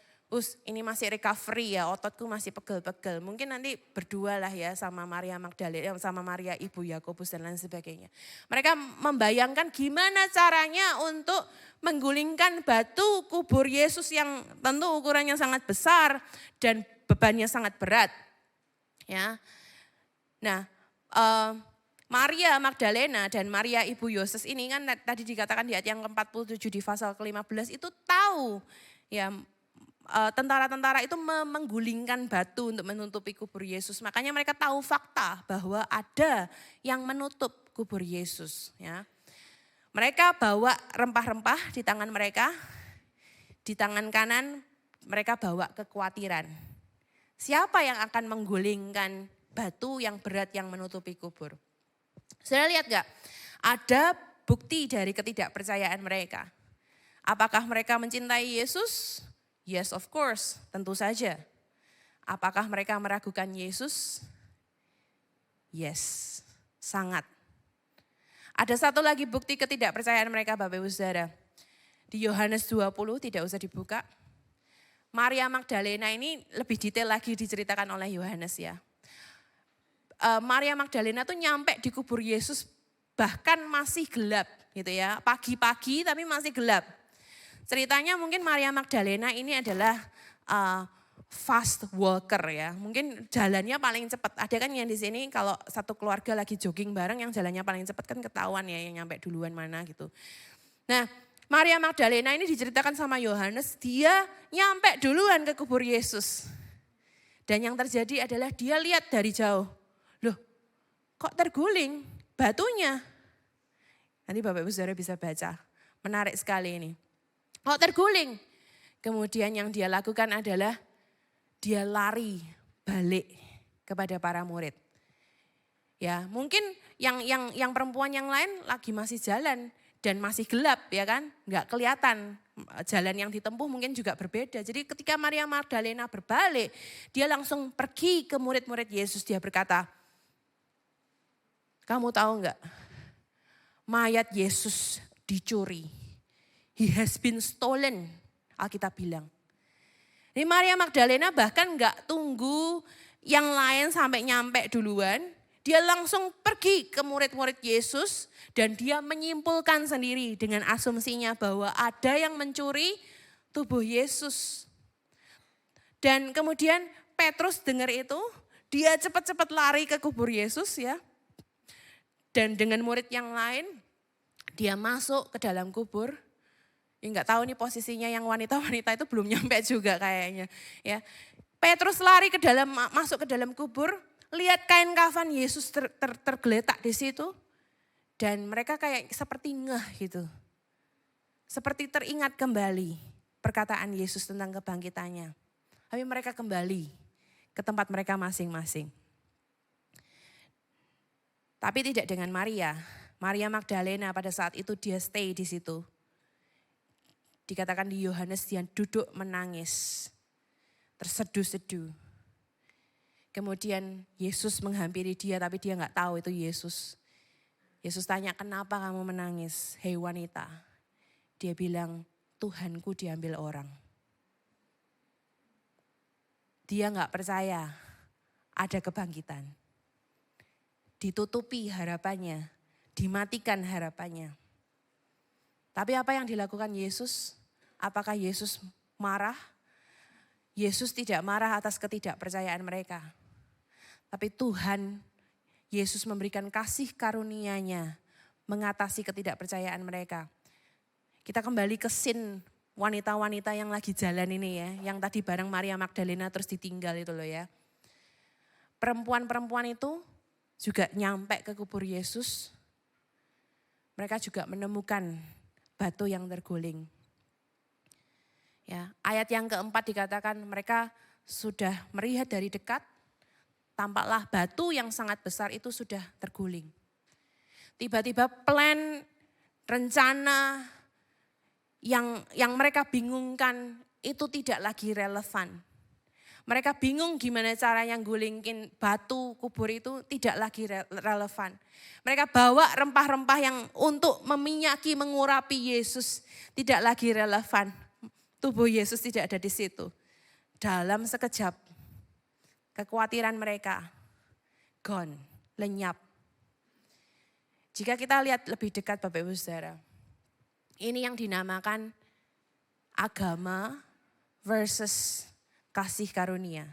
ini masih recovery ya, ototku masih pegel-pegel. Mungkin nanti berdua lah ya sama Maria Magdalena, sama Maria ibu Yakobus dan lain sebagainya. Mereka membayangkan gimana caranya untuk menggulingkan batu kubur Yesus yang tentu ukurannya sangat besar dan bebannya sangat berat. Ya, nah Maria Magdalena dan Maria ibu Yoses ini kan tadi dikatakan di ayat yang ke-47 di pasal ke-15 itu tahu ya tentara-tentara itu menggulingkan batu untuk menutupi kubur Yesus. Makanya mereka tahu fakta bahwa ada yang menutup kubur Yesus ya. Mereka bawa rempah-rempah di tangan mereka, di tangan kanan mereka bawa kekhawatiran. Siapa yang akan menggulingkan batu yang berat yang menutupi kubur? Sudah lihat gak? Ada bukti dari ketidakpercayaan mereka. Apakah mereka mencintai Yesus? Yes, of course, tentu saja. Apakah mereka meragukan Yesus? Yes, sangat. Ada satu lagi bukti ketidakpercayaan mereka Bapak Ibu Saudara. Di Yohanes 20 tidak usah dibuka. Maria Magdalena ini lebih detail lagi diceritakan oleh Yohanes ya. Maria Magdalena tuh nyampe di kubur Yesus bahkan masih gelap gitu ya. Pagi-pagi tapi masih gelap. Ceritanya mungkin Maria Magdalena ini adalah fast walker ya. Mungkin jalannya paling cepat. Ada kan yang di sini kalau satu keluarga lagi jogging bareng yang jalannya paling cepat kan ketahuan ya yang nyampe duluan mana gitu. Nah, Maria Magdalena ini diceritakan sama Yohanes, dia nyampe duluan ke kubur Yesus. Dan yang terjadi adalah dia lihat dari jauh. Loh, kok terguling batunya? Nanti Bapak Ibu Saudara bisa baca. Menarik sekali ini. Kok terguling? Kemudian yang dia lakukan adalah dia lari balik kepada para murid. Ya, mungkin yang perempuan yang lain lagi masih jalan dan masih gelap ya kan, nggak kelihatan. Jalan yang ditempuh mungkin juga berbeda. Jadi ketika Maria Magdalena berbalik, dia langsung pergi ke murid-murid Yesus. Dia berkata, kamu tahu nggak, mayat Yesus dicuri. He has been stolen, Alkitab bilang. Ini Maria Magdalena bahkan nggak tunggu yang lain sampai nyampe duluan. Dia langsung pergi ke murid-murid Yesus dan dia menyimpulkan sendiri dengan asumsinya bahwa ada yang mencuri tubuh Yesus. Dan kemudian Petrus dengar itu, dia cepat-cepat lari ke kubur Yesus ya. Dan dengan murid yang lain, dia masuk ke dalam kubur. Ya nggak tahu nih posisinya yang wanita-wanita itu belum nyampe juga kayaknya. Ya, Petrus lari masuk ke dalam kubur, lihat kain kafan Yesus tergeletak di situ. Dan mereka kayak seperti ngeh gitu. Seperti teringat kembali perkataan Yesus tentang kebangkitannya. Tapi mereka kembali ke tempat mereka masing-masing. Tapi tidak dengan Maria. Maria Magdalena pada saat itu dia stay di situ. Dikatakan di Yohanes dia duduk menangis. Terseduh-seduh. Kemudian Yesus menghampiri dia tapi dia nggak tahu itu Yesus. Yesus tanya, kenapa kamu menangis, hei wanita? Dia bilang, Tuhanku diambil orang. Dia nggak percaya ada kebangkitan. Ditutupi harapannya, dimatikan harapannya. Tapi apa yang dilakukan Yesus? Apakah Yesus marah? Yesus tidak marah atas ketidakpercayaan mereka. Tapi Tuhan, Yesus memberikan kasih karunia-Nya mengatasi ketidakpercayaan mereka. Kita kembali ke scene wanita-wanita yang lagi jalan ini ya. Yang tadi bareng Maria Magdalena terus ditinggal itu loh ya. Perempuan-perempuan itu juga nyampe ke kubur Yesus. Mereka juga menemukan batu yang terguling. Ya, ayat yang keempat dikatakan mereka sudah melihat dari dekat, tampaklah batu yang sangat besar itu sudah terguling. Tiba-tiba plan, rencana yang mereka bingungkan itu tidak lagi relevan. Mereka bingung gimana caranya gulingin batu kubur itu tidak lagi relevan. Mereka bawa rempah-rempah yang untuk meminyaki, mengurapi Yesus tidak lagi relevan. Tubuh Yesus tidak ada di situ. Dalam sekejap, kekhawatiran mereka gone, lenyap. Jika kita lihat lebih dekat Bapak Ibu Saudara, ini yang dinamakan agama versus kasih karunia.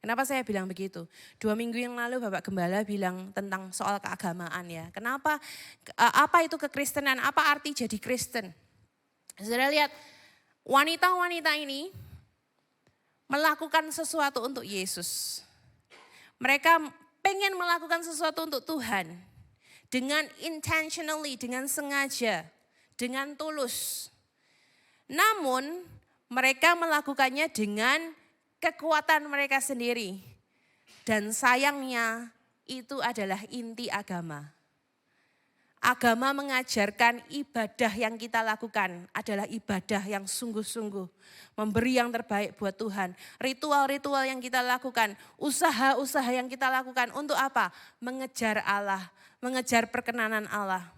Kenapa saya bilang begitu? 2 minggu yang lalu Bapak Gembala bilang tentang soal keagamaan ya. Kenapa, apa itu kekristenan, apa arti jadi Kristen? Saudara lihat, wanita-wanita ini melakukan sesuatu untuk Yesus. Mereka pengen melakukan sesuatu untuk Tuhan. Dengan intentionally, dengan sengaja, dengan tulus. Namun mereka melakukannya dengan kekuatan mereka sendiri. Dan sayangnya itu adalah inti agama. Agama mengajarkan ibadah yang kita lakukan adalah ibadah yang sungguh-sungguh. Memberi yang terbaik buat Tuhan. Ritual-ritual yang kita lakukan, usaha-usaha yang kita lakukan untuk apa? Mengejar Allah, mengejar perkenanan Allah.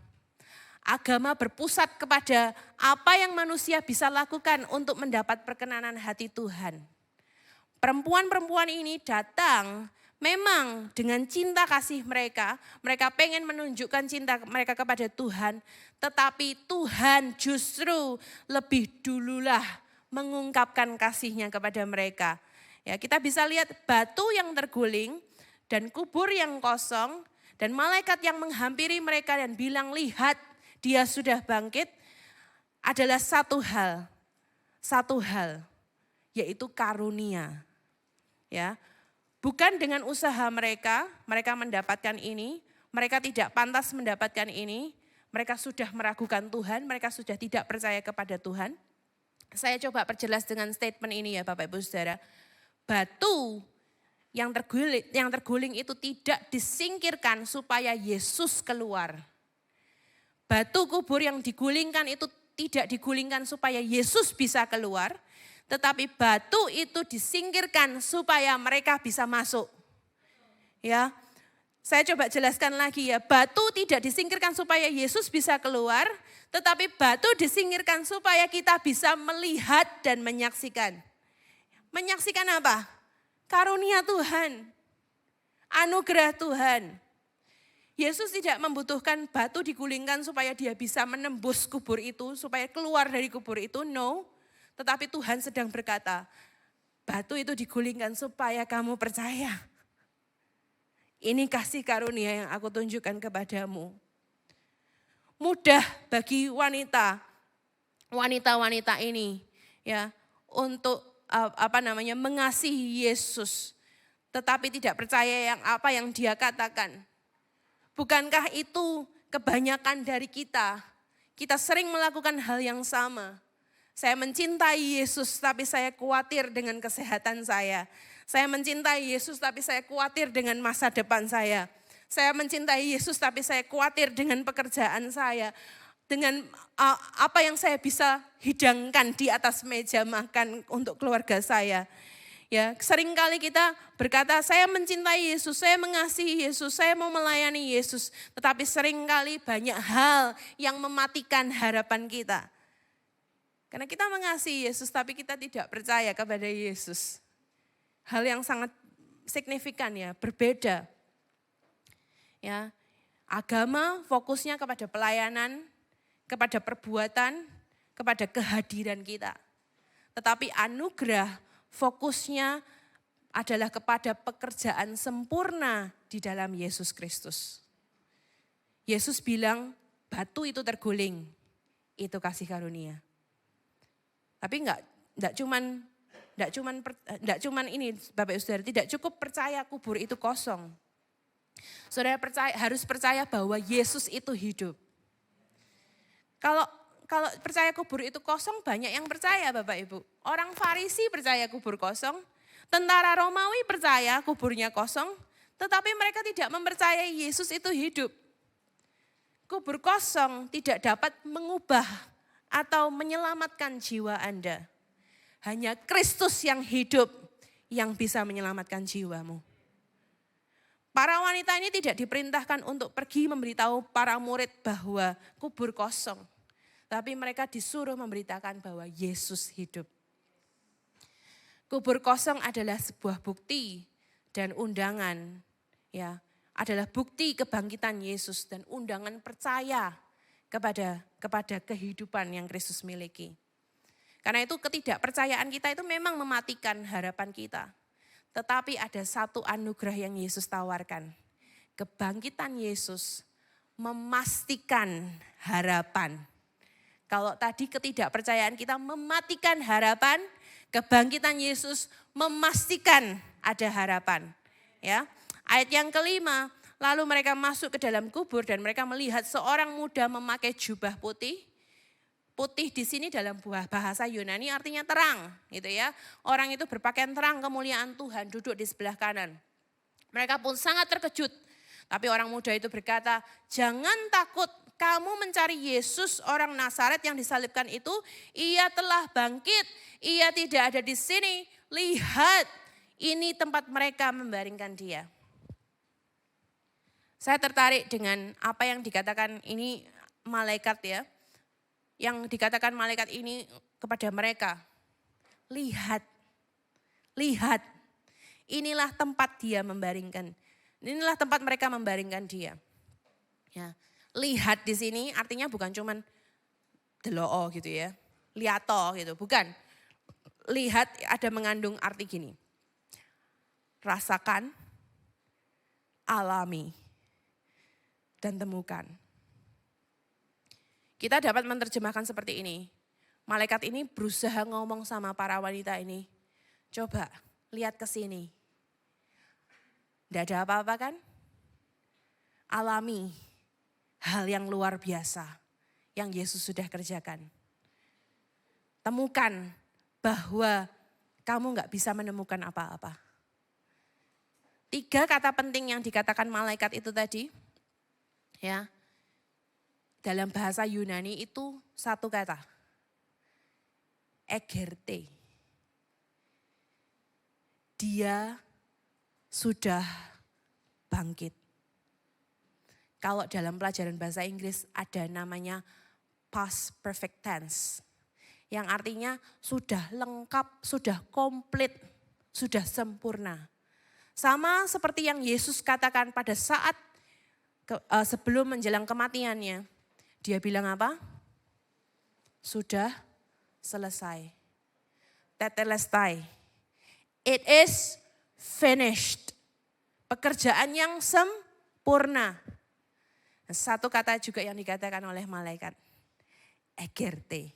Agama berpusat kepada apa yang manusia bisa lakukan untuk mendapat perkenanan hati Tuhan. Perempuan-perempuan ini datang memang dengan cinta kasih mereka pengen menunjukkan cinta mereka kepada Tuhan, tetapi Tuhan justru lebih dululah mengungkapkan kasihnya kepada mereka. Ya, kita bisa lihat batu yang terguling dan kubur yang kosong dan malaikat yang menghampiri mereka dan bilang, lihat dia sudah bangkit, adalah satu hal, yaitu karunia. Ya, bukan dengan usaha mereka mendapatkan ini, mereka tidak pantas mendapatkan ini, mereka sudah meragukan Tuhan, mereka sudah tidak percaya kepada Tuhan. Saya coba perjelas dengan statement ini ya Bapak Ibu Saudara. Batu yang terguling itu tidak disingkirkan supaya Yesus keluar. Batu kubur yang digulingkan itu tidak digulingkan supaya Yesus bisa keluar. Tetapi batu itu disingkirkan supaya mereka bisa masuk. Ya, saya coba jelaskan lagi ya. Batu tidak disingkirkan supaya Yesus bisa keluar, tetapi batu disingkirkan supaya kita bisa melihat dan menyaksikan. Menyaksikan apa? Karunia Tuhan, anugerah Tuhan. Yesus tidak membutuhkan batu digulingkan supaya dia bisa menembus kubur itu, supaya keluar dari kubur itu, no. Tetapi Tuhan sedang berkata, batu itu digulingkan supaya kamu percaya. Ini kasih karunia yang aku tunjukkan kepadamu. Mudah bagi wanita-wanita ini ya untuk mengasihi Yesus, tetapi tidak percaya apa yang dia katakan. Bukankah itu kebanyakan dari kita? Kita sering melakukan hal yang sama. Saya mencintai Yesus tapi saya khawatir dengan kesehatan saya. Saya mencintai Yesus tapi saya khawatir dengan masa depan saya. Saya mencintai Yesus tapi saya khawatir dengan pekerjaan saya. Dengan apa yang saya bisa hidangkan di atas meja makan untuk keluarga saya. Ya, seringkali kita berkata saya mencintai Yesus, saya mengasihi Yesus, saya mau melayani Yesus. Tetapi seringkali banyak hal yang mematikan harapan kita. Karena kita mengasihi Yesus tapi kita tidak percaya kepada Yesus. Hal yang sangat signifikan ya, berbeda. Ya, agama fokusnya kepada pelayanan, kepada perbuatan, kepada kehadiran kita. Tetapi anugerah fokusnya adalah kepada pekerjaan sempurna di dalam Yesus Kristus. Yesus bilang batu itu terguling, itu kasih karunia. Tapi enggak cuman ini Bapak Ibu Saudara, tidak cukup percaya kubur itu kosong. Saudara harus percaya bahwa Yesus itu hidup. Kalau percaya kubur itu kosong, banyak yang percaya Bapak Ibu. Orang Farisi percaya kubur kosong, tentara Romawi percaya kuburnya kosong, tetapi mereka tidak mempercayai Yesus itu hidup. Kubur kosong tidak dapat mengubah atau menyelamatkan jiwa Anda. Hanya Kristus yang hidup yang bisa menyelamatkan jiwamu. Para wanita ini tidak diperintahkan untuk pergi memberitahu para murid bahwa kubur kosong. Tapi mereka disuruh memberitakan bahwa Yesus hidup. Kubur kosong adalah sebuah bukti dan undangan. Ya, adalah bukti kebangkitan Yesus dan undangan percaya kepada kehidupan yang Kristus miliki. Karena itu ketidakpercayaan kita itu memang mematikan harapan kita. Tetapi ada satu anugerah yang Yesus tawarkan. Kebangkitan Yesus memastikan harapan. Kalau tadi ketidakpercayaan kita mematikan harapan, kebangkitan Yesus memastikan ada harapan. Ya. Ayat yang kelima, lalu mereka masuk ke dalam kubur dan mereka melihat seorang muda memakai jubah putih. Putih di sini dalam bahasa Yunani artinya terang, gitu ya. Orang itu berpakaian terang, kemuliaan Tuhan duduk di sebelah kanan. Mereka pun sangat terkejut. Tapi orang muda itu berkata, "Jangan takut, kamu mencari Yesus orang Nazaret yang disalibkan itu. Ia telah bangkit, ia tidak ada di sini. Lihat, ini tempat mereka membaringkan dia." Saya tertarik dengan apa yang dikatakan ini malaikat ya. Yang dikatakan malaikat ini kepada mereka. Lihat, lihat, inilah tempat dia membaringkan. Inilah tempat mereka membaringkan dia. Ya, lihat di sini artinya bukan cuman deloo gitu ya, liato gitu, bukan. Lihat ada mengandung arti gini. Rasakan, alami, dan temukan. Kita dapat menerjemahkan seperti ini. Malaikat ini berusaha ngomong sama para wanita ini. Coba lihat ke sini. Tidak ada apa-apa kan? Alami hal yang luar biasa yang Yesus sudah kerjakan. Temukan bahwa kamu gak bisa menemukan apa-apa. 3 kata penting yang dikatakan malaikat itu tadi. Ya. Dalam bahasa Yunani itu satu kata. Egerte. Dia sudah bangkit. Kalau dalam pelajaran bahasa Inggris ada namanya past perfect tense. Yang artinya sudah lengkap, sudah komplit, sudah sempurna. Sama seperti yang Yesus katakan pada saat sebelum menjelang kematiannya. Dia bilang apa? Sudah selesai. Tetelestai. It is finished. Pekerjaan yang sempurna. Satu kata juga yang dikatakan oleh malaikat. Egerte.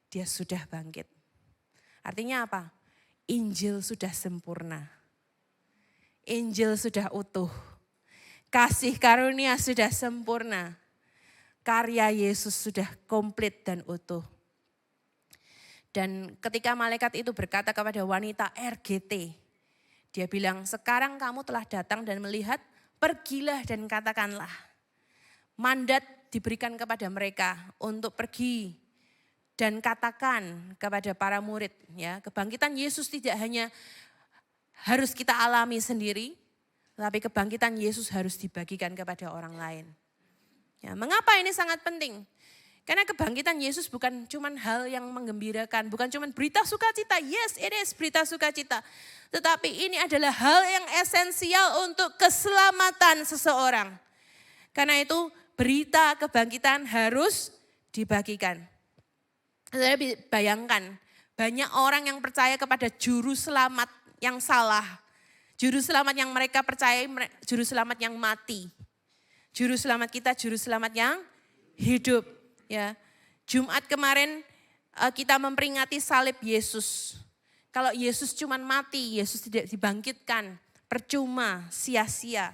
Dia sudah bangkit. Artinya apa? Injil sudah sempurna. Injil sudah utuh. Kasih karunia sudah sempurna. Karya Yesus sudah komplit dan utuh. Dan ketika malaikat itu berkata kepada wanita RGT, dia bilang, sekarang kamu telah datang dan melihat, pergilah dan katakanlah. Mandat diberikan kepada mereka untuk pergi dan katakan kepada para murid. Ya, kebangkitan Yesus tidak hanya harus kita alami sendiri, tapi kebangkitan Yesus harus dibagikan kepada orang lain. Ya, mengapa ini sangat penting? Karena kebangkitan Yesus bukan cuma hal yang menggembirakan, bukan cuma berita sukacita. Yes, it is berita sukacita. Tetapi ini adalah hal yang esensial untuk keselamatan seseorang. Karena itu berita kebangkitan harus dibagikan. Saya bayangkan banyak orang yang percaya kepada juru selamat yang salah. Juru selamat yang mereka percaya, juru selamat yang mati. Juru selamat kita, juru selamat yang hidup. Ya, Jumat kemarin kita memperingati salib Yesus. Kalau Yesus cuma mati, Yesus tidak dibangkitkan, percuma, sia-sia.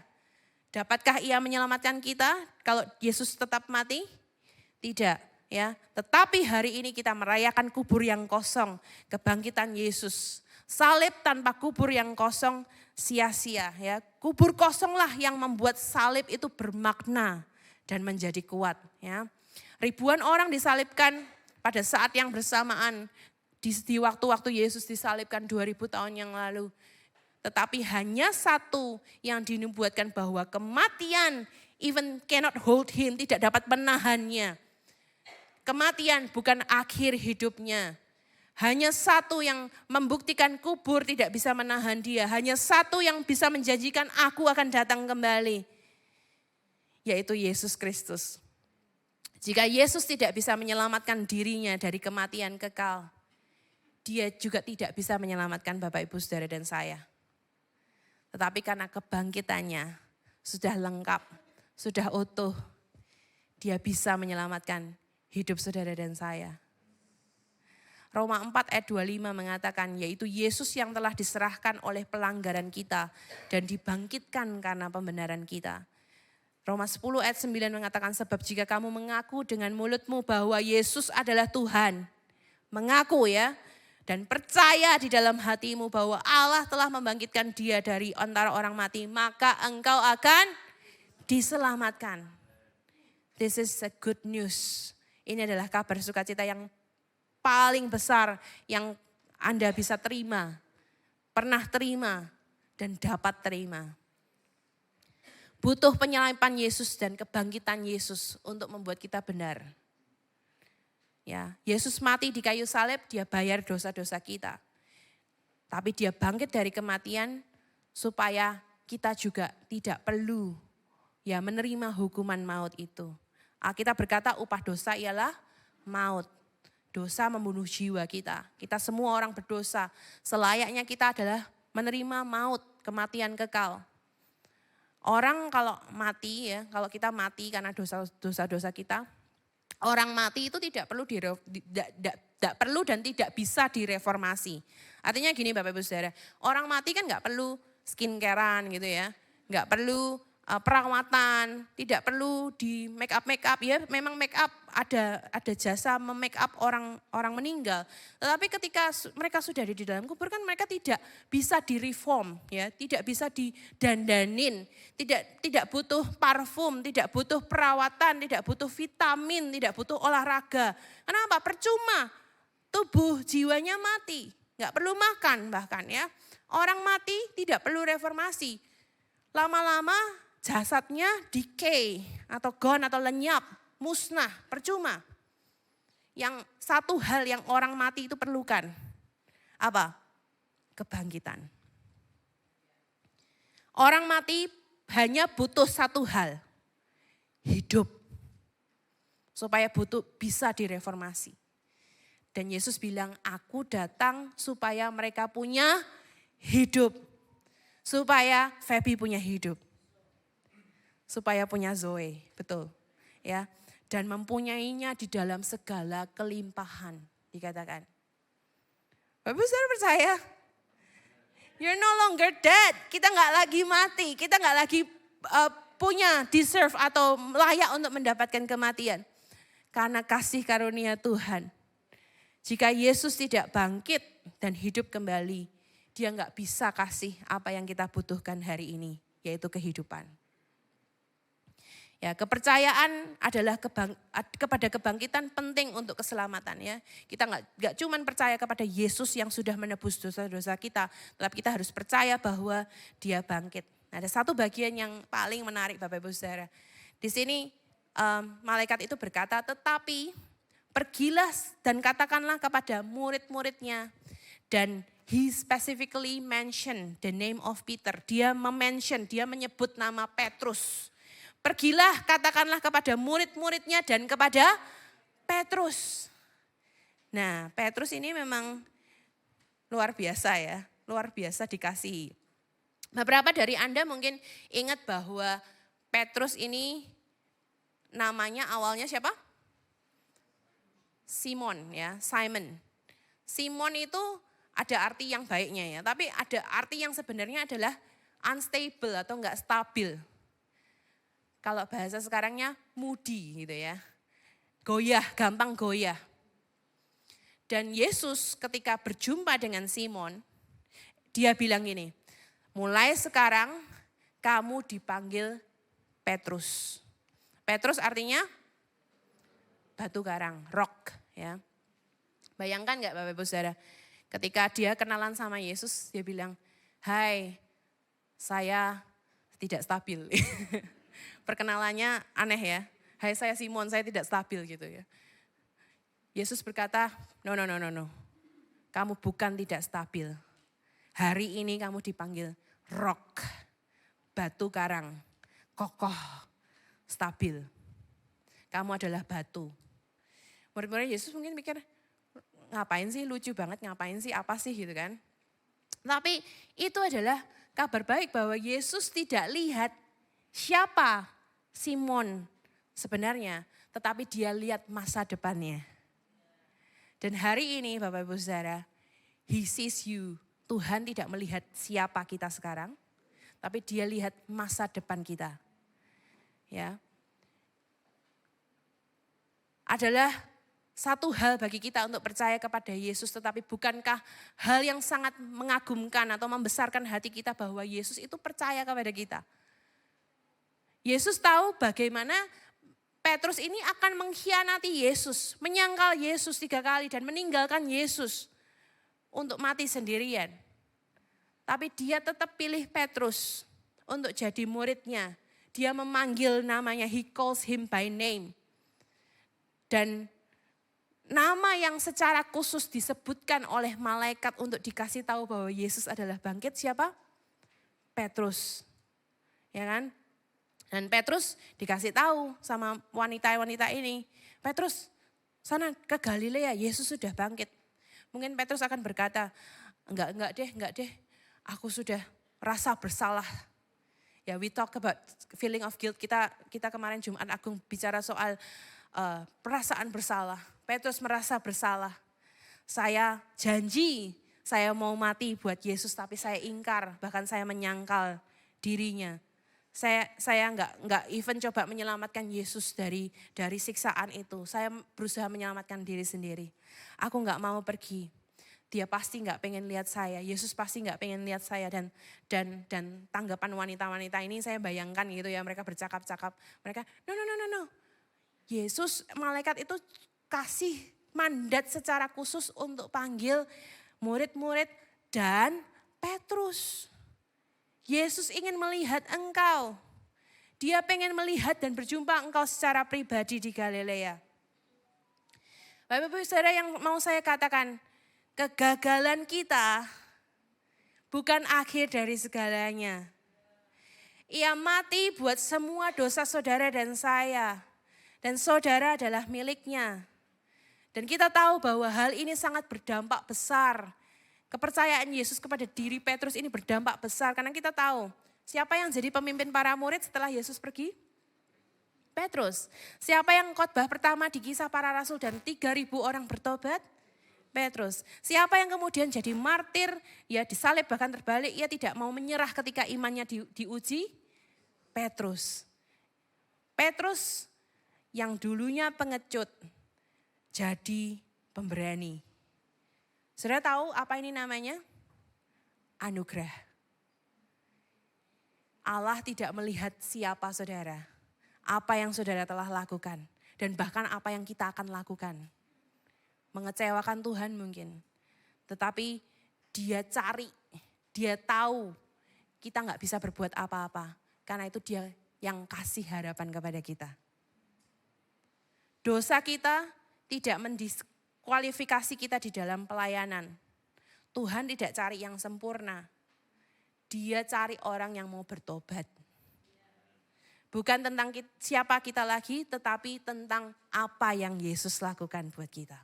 Dapatkah ia menyelamatkan kita kalau Yesus tetap mati? Tidak, ya. Tetapi hari ini kita merayakan kubur yang kosong, kebangkitan Yesus. Salib tanpa kubur yang kosong sia-sia, ya. Kubur kosonglah yang membuat salib itu bermakna dan menjadi kuat, ya. Ribuan orang disalibkan pada saat yang bersamaan di waktu-waktu Yesus disalibkan 2000 tahun yang lalu. Tetapi hanya satu yang dinubuatkan bahwa kematian even cannot hold him, tidak dapat menahannya. Kematian bukan akhir hidupnya. Hanya satu yang membuktikan kubur tidak bisa menahan dia. Hanya satu yang bisa menjanjikan aku akan datang kembali. Yaitu Yesus Kristus. Jika Yesus tidak bisa menyelamatkan dirinya dari kematian kekal, dia juga tidak bisa menyelamatkan Bapak Ibu Saudara dan saya. Tetapi karena kebangkitannya sudah lengkap, sudah utuh, dia bisa menyelamatkan hidup saudara dan saya. Roma 4 ayat 25 mengatakan, yaitu Yesus yang telah diserahkan oleh pelanggaran kita dan dibangkitkan karena pembenaran kita. Roma 10 ayat 9 mengatakan, sebab jika kamu mengaku dengan mulutmu bahwa Yesus adalah Tuhan, mengaku ya, dan percaya di dalam hatimu bahwa Allah telah membangkitkan dia dari antara orang mati, maka engkau akan diselamatkan. This is a good news. Ini adalah kabar sukacita yang paling besar yang Anda bisa terima, pernah terima, dan dapat terima. Butuh penyalipan Yesus dan kebangkitan Yesus untuk membuat kita benar. Ya, Yesus mati di kayu salib, dia bayar dosa-dosa kita. Tapi dia bangkit dari kematian supaya kita juga tidak perlu ya menerima hukuman maut itu. Alkitab berkata upah dosa ialah maut. Dosa membunuh jiwa kita. Kita semua orang berdosa. Selayaknya kita adalah menerima maut, kematian kekal. Orang kalau mati ya, kalau kita mati karena dosa-dosa kita, orang mati itu tidak perlu dan tidak bisa direformasi. Artinya gini Bapak Ibu Saudara, orang mati kan nggak perlu skincarean gitu ya, nggak perlu perawatan, tidak perlu di make up ya. Memang make up ada jasa make up orang meninggal. Tetapi ketika mereka sudah ada di dalam kubur kan mereka tidak bisa direform ya, tidak bisa didandanin, tidak butuh parfum, tidak butuh perawatan, tidak butuh vitamin, tidak butuh olahraga. Kenapa? Percuma. Tubuh jiwanya mati, nggak perlu makan bahkan ya. Orang mati tidak perlu reformasi. Lama-lama jasadnya decay atau gone atau lenyap, musnah, percuma. Yang satu hal yang orang mati itu perlukan, apa? Kebangkitan. Orang mati hanya butuh satu hal, hidup. Supaya bisa direformasi. Dan Yesus bilang, aku datang supaya mereka punya hidup. Supaya Feby punya hidup. Supaya punya Zoe, betul. Ya, dan mempunyainya di dalam segala kelimpahan, dikatakan. Bapak Saudara percaya? You're no longer dead. Kita nggak lagi mati, kita nggak lagi punya deserve atau layak untuk mendapatkan kematian. Karena kasih karunia Tuhan. Jika Yesus tidak bangkit dan hidup kembali, dia nggak bisa kasih apa yang kita butuhkan hari ini, yaitu kehidupan. Ya, kepercayaan adalah kepada kebangkitan penting untuk keselamatan ya. Kita nggak cuma percaya kepada Yesus yang sudah menebus dosa-dosa kita, tetapi kita harus percaya bahwa Dia bangkit. Nah, ada satu bagian yang paling menarik Bapak Ibu Saudara. Di sini malaikat itu berkata, tetapi pergilah dan katakanlah kepada murid-muridnya. Dan he specifically mentioned the name of Peter. Dia menyebut nama Petrus. Pergilah katakanlah kepada murid-muridnya dan kepada Petrus. Nah, Petrus ini memang luar biasa ya, luar biasa dikasihi. Beberapa dari Anda mungkin ingat bahwa Petrus ini namanya awalnya siapa? Simon ya, Simon. Simon itu ada arti yang baiknya ya, tapi ada arti yang sebenarnya adalah unstable atau enggak stabil. Kalau bahasa sekarangnya moody gitu ya. Goyah, gampang goyah. Dan Yesus ketika berjumpa dengan Simon, dia bilang gini, mulai sekarang kamu dipanggil Petrus. Petrus artinya batu karang, rock ya. Bayangkan gak Bapak Ibu Saudara, ketika dia kenalan sama Yesus, dia bilang, hai saya tidak stabil. Perkenalannya aneh ya. Hai saya Simon, saya tidak stabil gitu ya. Yesus berkata, no. Kamu bukan tidak stabil. Hari ini kamu dipanggil rock, batu karang, kokoh, stabil. Kamu adalah batu. Murid-murid Yesus mungkin mikir, ngapain sih, lucu banget, ngapain sih, apa sih gitu kan. Tapi itu adalah kabar baik bahwa Yesus tidak lihat siapa Simon sebenarnya, tetapi dia lihat masa depannya. Dan hari ini Bapak Ibu Saudara, He sees you. Tuhan tidak melihat siapa kita sekarang, tapi dia lihat masa depan kita. Ya. Adalah satu hal bagi kita untuk percaya kepada Yesus, tetapi bukankah hal yang sangat mengagumkan atau membesarkan hati kita bahwa Yesus itu percaya kepada kita. Yesus tahu bagaimana Petrus ini akan mengkhianati Yesus, menyangkal Yesus 3 kali dan meninggalkan Yesus untuk mati sendirian. Tapi dia tetap pilih Petrus untuk jadi muridnya. Dia memanggil namanya, he calls him by name. Dan nama yang secara khusus disebutkan oleh malaikat untuk dikasih tahu bahwa Yesus adalah bangkit siapa? Petrus. Ya kan? Dan Petrus dikasih tahu sama wanita-wanita ini. Petrus, sana ke Galilea, Yesus sudah bangkit. Mungkin Petrus akan berkata, enggak deh. Aku sudah rasa bersalah. Ya, we talk about feeling of guilt. Kita kemarin Jumat Agung bicara soal perasaan bersalah. Petrus merasa bersalah. Saya janji saya mau mati buat Yesus, tapi saya ingkar, bahkan saya menyangkal dirinya. Saya enggak even coba menyelamatkan Yesus dari siksaan itu. Saya berusaha menyelamatkan diri sendiri. Aku enggak mau pergi. Dia pasti enggak pengen lihat saya. Yesus pasti enggak pengen lihat saya. Dan tanggapan wanita-wanita ini saya bayangkan gitu ya. Mereka bercakap-cakap. Mereka no. Yesus, malaikat itu kasih mandat secara khusus untuk panggil murid-murid dan Petrus. Yesus ingin melihat engkau. Dia pengen melihat dan berjumpa engkau secara pribadi di Galilea. Bapak Ibu Saudara, yang mau saya katakan, kegagalan kita bukan akhir dari segalanya. Ia mati buat semua dosa saudara dan saya. Dan saudara adalah miliknya. Dan kita tahu bahwa hal ini sangat berdampak besar. Kepercayaan Yesus kepada diri Petrus ini berdampak besar. Karena kita tahu siapa yang jadi pemimpin para murid setelah Yesus pergi? Petrus. Siapa yang khotbah pertama di Kisah Para Rasul dan 3.000 orang bertobat? Petrus. Siapa yang kemudian jadi martir, ya disalib bahkan terbalik, ia tidak mau menyerah ketika imannya diuji? Petrus. Petrus yang dulunya pengecut, jadi pemberani. Saudara tahu apa ini namanya? Anugerah. Allah tidak melihat siapa saudara, apa yang saudara telah lakukan, dan bahkan apa yang kita akan lakukan. Mengecewakan Tuhan mungkin, tetapi dia cari, dia tahu kita gak bisa berbuat apa-apa. Karena itu dia yang kasih harapan kepada kita. Dosa kita tidak mendiskualifikasi kita di dalam pelayanan. Tuhan tidak cari yang sempurna. Dia cari orang yang mau bertobat. Bukan tentang siapa kita lagi, tetapi tentang apa yang Yesus lakukan buat kita.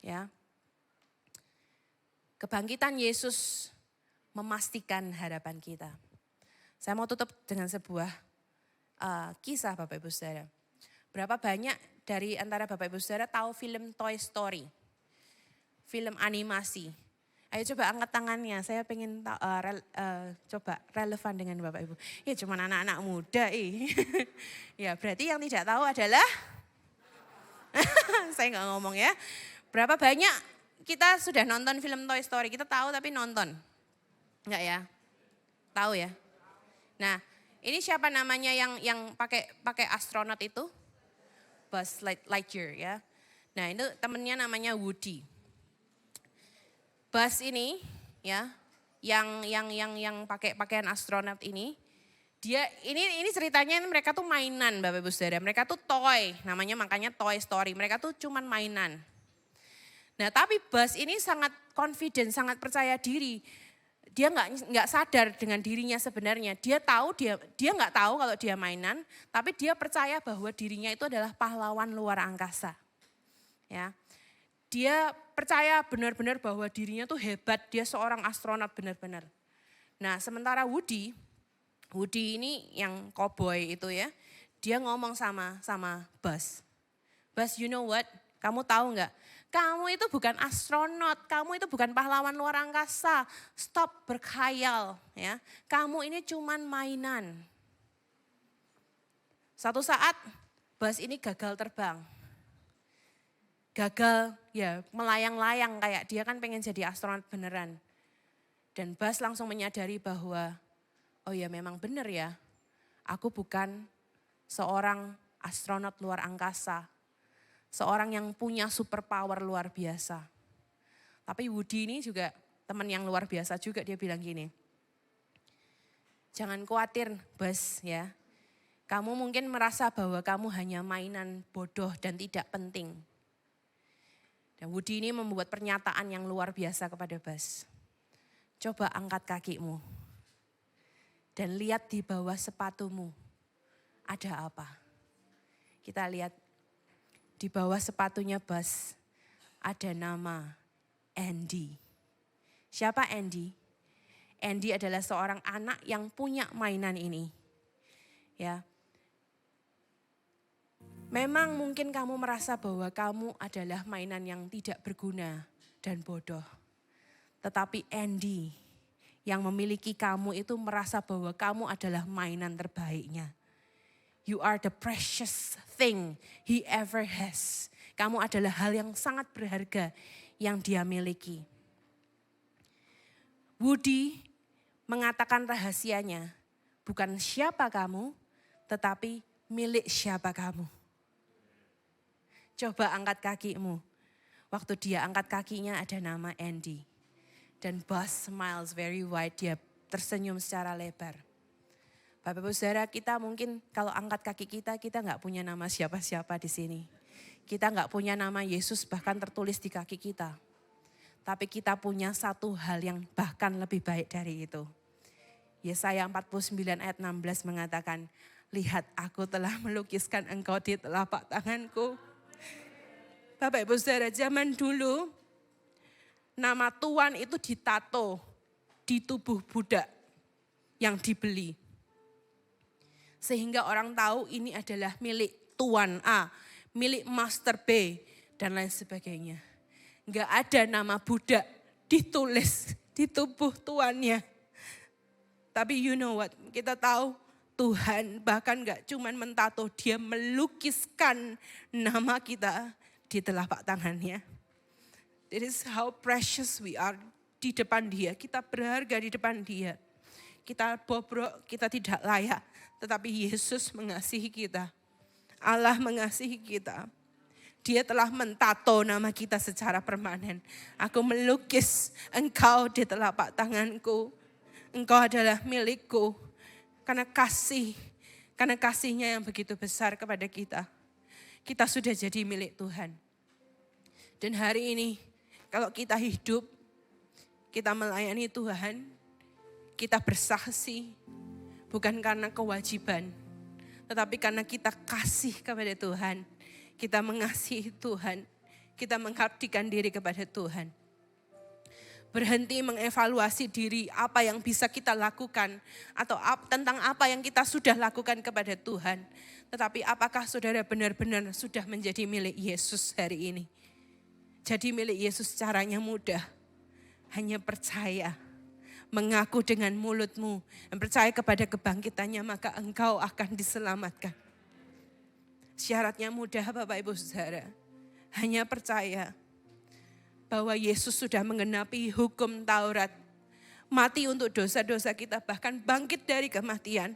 Ya. Kebangkitan Yesus memastikan harapan kita. Saya mau tutup dengan sebuah kisah Bapak Ibu Saudara. Berapa banyak dari antara Bapak Ibu Saudara tahu film Toy Story? Film animasi. Ayo coba angkat tangannya, saya pengen coba relevan dengan Bapak Ibu. Ya cuma anak-anak muda Ya berarti yang tidak tahu adalah, saya nggak ngomong ya. Berapa banyak kita sudah nonton film Toy Story, kita tahu tapi nonton? Enggak ya? Tahu ya? Nah ini siapa namanya yang pakai astronot itu? Buzz Lightyear ya. Nah itu temennya namanya Woody. Buzz ini ya, yang pakai pakaian astronot ini, dia ini ceritanya mereka tuh mainan Bapak Ibu Saudara. Mereka tuh toy, namanya makanya Toy Story. Mereka tuh cuman mainan. Nah tapi Buzz ini sangat confident, sangat percaya diri. Dia nggak sadar dengan dirinya sebenarnya. Dia tahu dia nggak tahu kalau dia mainan, tapi dia percaya bahwa dirinya itu adalah pahlawan luar angkasa. Ya, dia percaya benar-benar bahwa dirinya tuh hebat. Dia seorang astronot benar-benar. Nah, sementara Woody ini yang cowboy itu ya, dia ngomong sama Buzz. Buzz, you know what? Kamu tahu nggak? Kamu itu bukan astronot, kamu itu bukan pahlawan luar angkasa. Stop berkhayal ya. Kamu ini cuman mainan. Satu saat Buzz ini gagal terbang. Gagal ya melayang-layang kayak dia kan pengen jadi astronot beneran. Dan Buzz langsung menyadari bahwa oh ya memang bener ya. Aku bukan seorang astronot luar angkasa. Seorang yang punya superpower luar biasa. Tapi Woody ini juga teman yang luar biasa juga, dia bilang gini. Jangan khawatir Buzz ya. Kamu mungkin merasa bahwa kamu hanya mainan bodoh dan tidak penting. Dan Woody ini membuat pernyataan yang luar biasa kepada Buzz. Coba angkat kakimu. Dan lihat di bawah sepatumu. Ada apa? Kita lihat. Di bawah sepatunya Buzz ada nama Andy. Siapa Andy? Andy adalah seorang anak yang punya mainan ini. Ya. Memang mungkin kamu merasa bahwa kamu adalah mainan yang tidak berguna dan bodoh. Tetapi Andy yang memiliki kamu itu merasa bahwa kamu adalah mainan terbaiknya. You are the precious thing he ever has. Kamu adalah hal yang sangat berharga yang dia miliki. Woody mengatakan rahasianya, bukan siapa kamu, tetapi milik siapa kamu. Coba angkat kakimu. Waktu dia angkat kakinya ada nama Andy. Dan Buzz smiles very wide, dia tersenyum secara lebar. Bapak Ibu Saudara, kita mungkin kalau angkat kaki kita nggak punya nama siapa-siapa di sini. Kita nggak punya nama Yesus bahkan tertulis di kaki kita. Tapi kita punya satu hal yang bahkan lebih baik dari itu. Yesaya 49 ayat 16 mengatakan, lihat aku telah melukiskan engkau di telapak tanganku. Bapak Ibu Saudara, zaman dulu nama Tuan itu ditato di tubuh budak yang dibeli. Sehingga orang tahu ini adalah milik Tuan A, milik Master B, dan lain sebagainya. Enggak ada nama budak ditulis di tubuh tuannya. Tapi you know what, kita tahu Tuhan bahkan enggak cuma mentato, dia melukiskan nama kita di telapak tangannya. That is how precious we are di depan dia, kita berharga di depan dia. Kita bobrok, kita tidak layak. Tetapi Yesus mengasihi kita. Allah mengasihi kita. Dia telah mentato nama kita secara permanen. Aku melukis engkau di telapak tanganku. Engkau adalah milikku. Karena kasihnya yang begitu besar kepada kita. Kita sudah jadi milik Tuhan. Dan hari ini kalau kita hidup, kita melayani Tuhan, kita bersaksi. Bukan karena kewajiban, tetapi karena kita kasih kepada Tuhan. Kita mengasihi Tuhan, kita mengabdikan diri kepada Tuhan. Berhenti mengevaluasi diri, apa yang bisa kita lakukan, atau tentang apa yang kita sudah lakukan kepada Tuhan. Tetapi apakah saudara benar-benar sudah menjadi milik Yesus hari ini? Jadi milik Yesus caranya mudah, hanya percaya. Mengaku dengan mulutmu dan percaya kepada kebangkitannya, maka engkau akan diselamatkan. Syaratnya mudah Bapak Ibu Saudara. Hanya percaya bahwa Yesus sudah menggenapi hukum Taurat. Mati untuk dosa-dosa kita, bahkan bangkit dari kematian.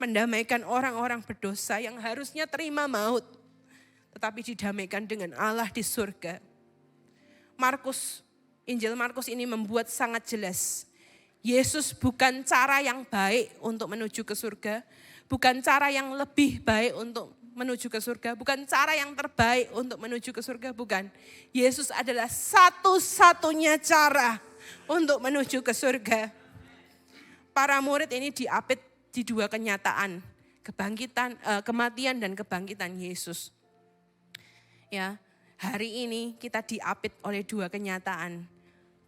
Mendamaikan orang-orang berdosa yang harusnya terima maut. Tetapi didamaikan dengan Allah di surga. Injil Markus ini membuat sangat jelas. Yesus bukan cara yang baik untuk menuju ke surga. Bukan cara yang lebih baik untuk menuju ke surga. Bukan cara yang terbaik untuk menuju ke surga. Bukan. Yesus adalah satu-satunya cara untuk menuju ke surga. Para murid ini diapit di dua kenyataan. Kematian dan kebangkitan Yesus. Ya, hari ini kita diapit oleh dua kenyataan.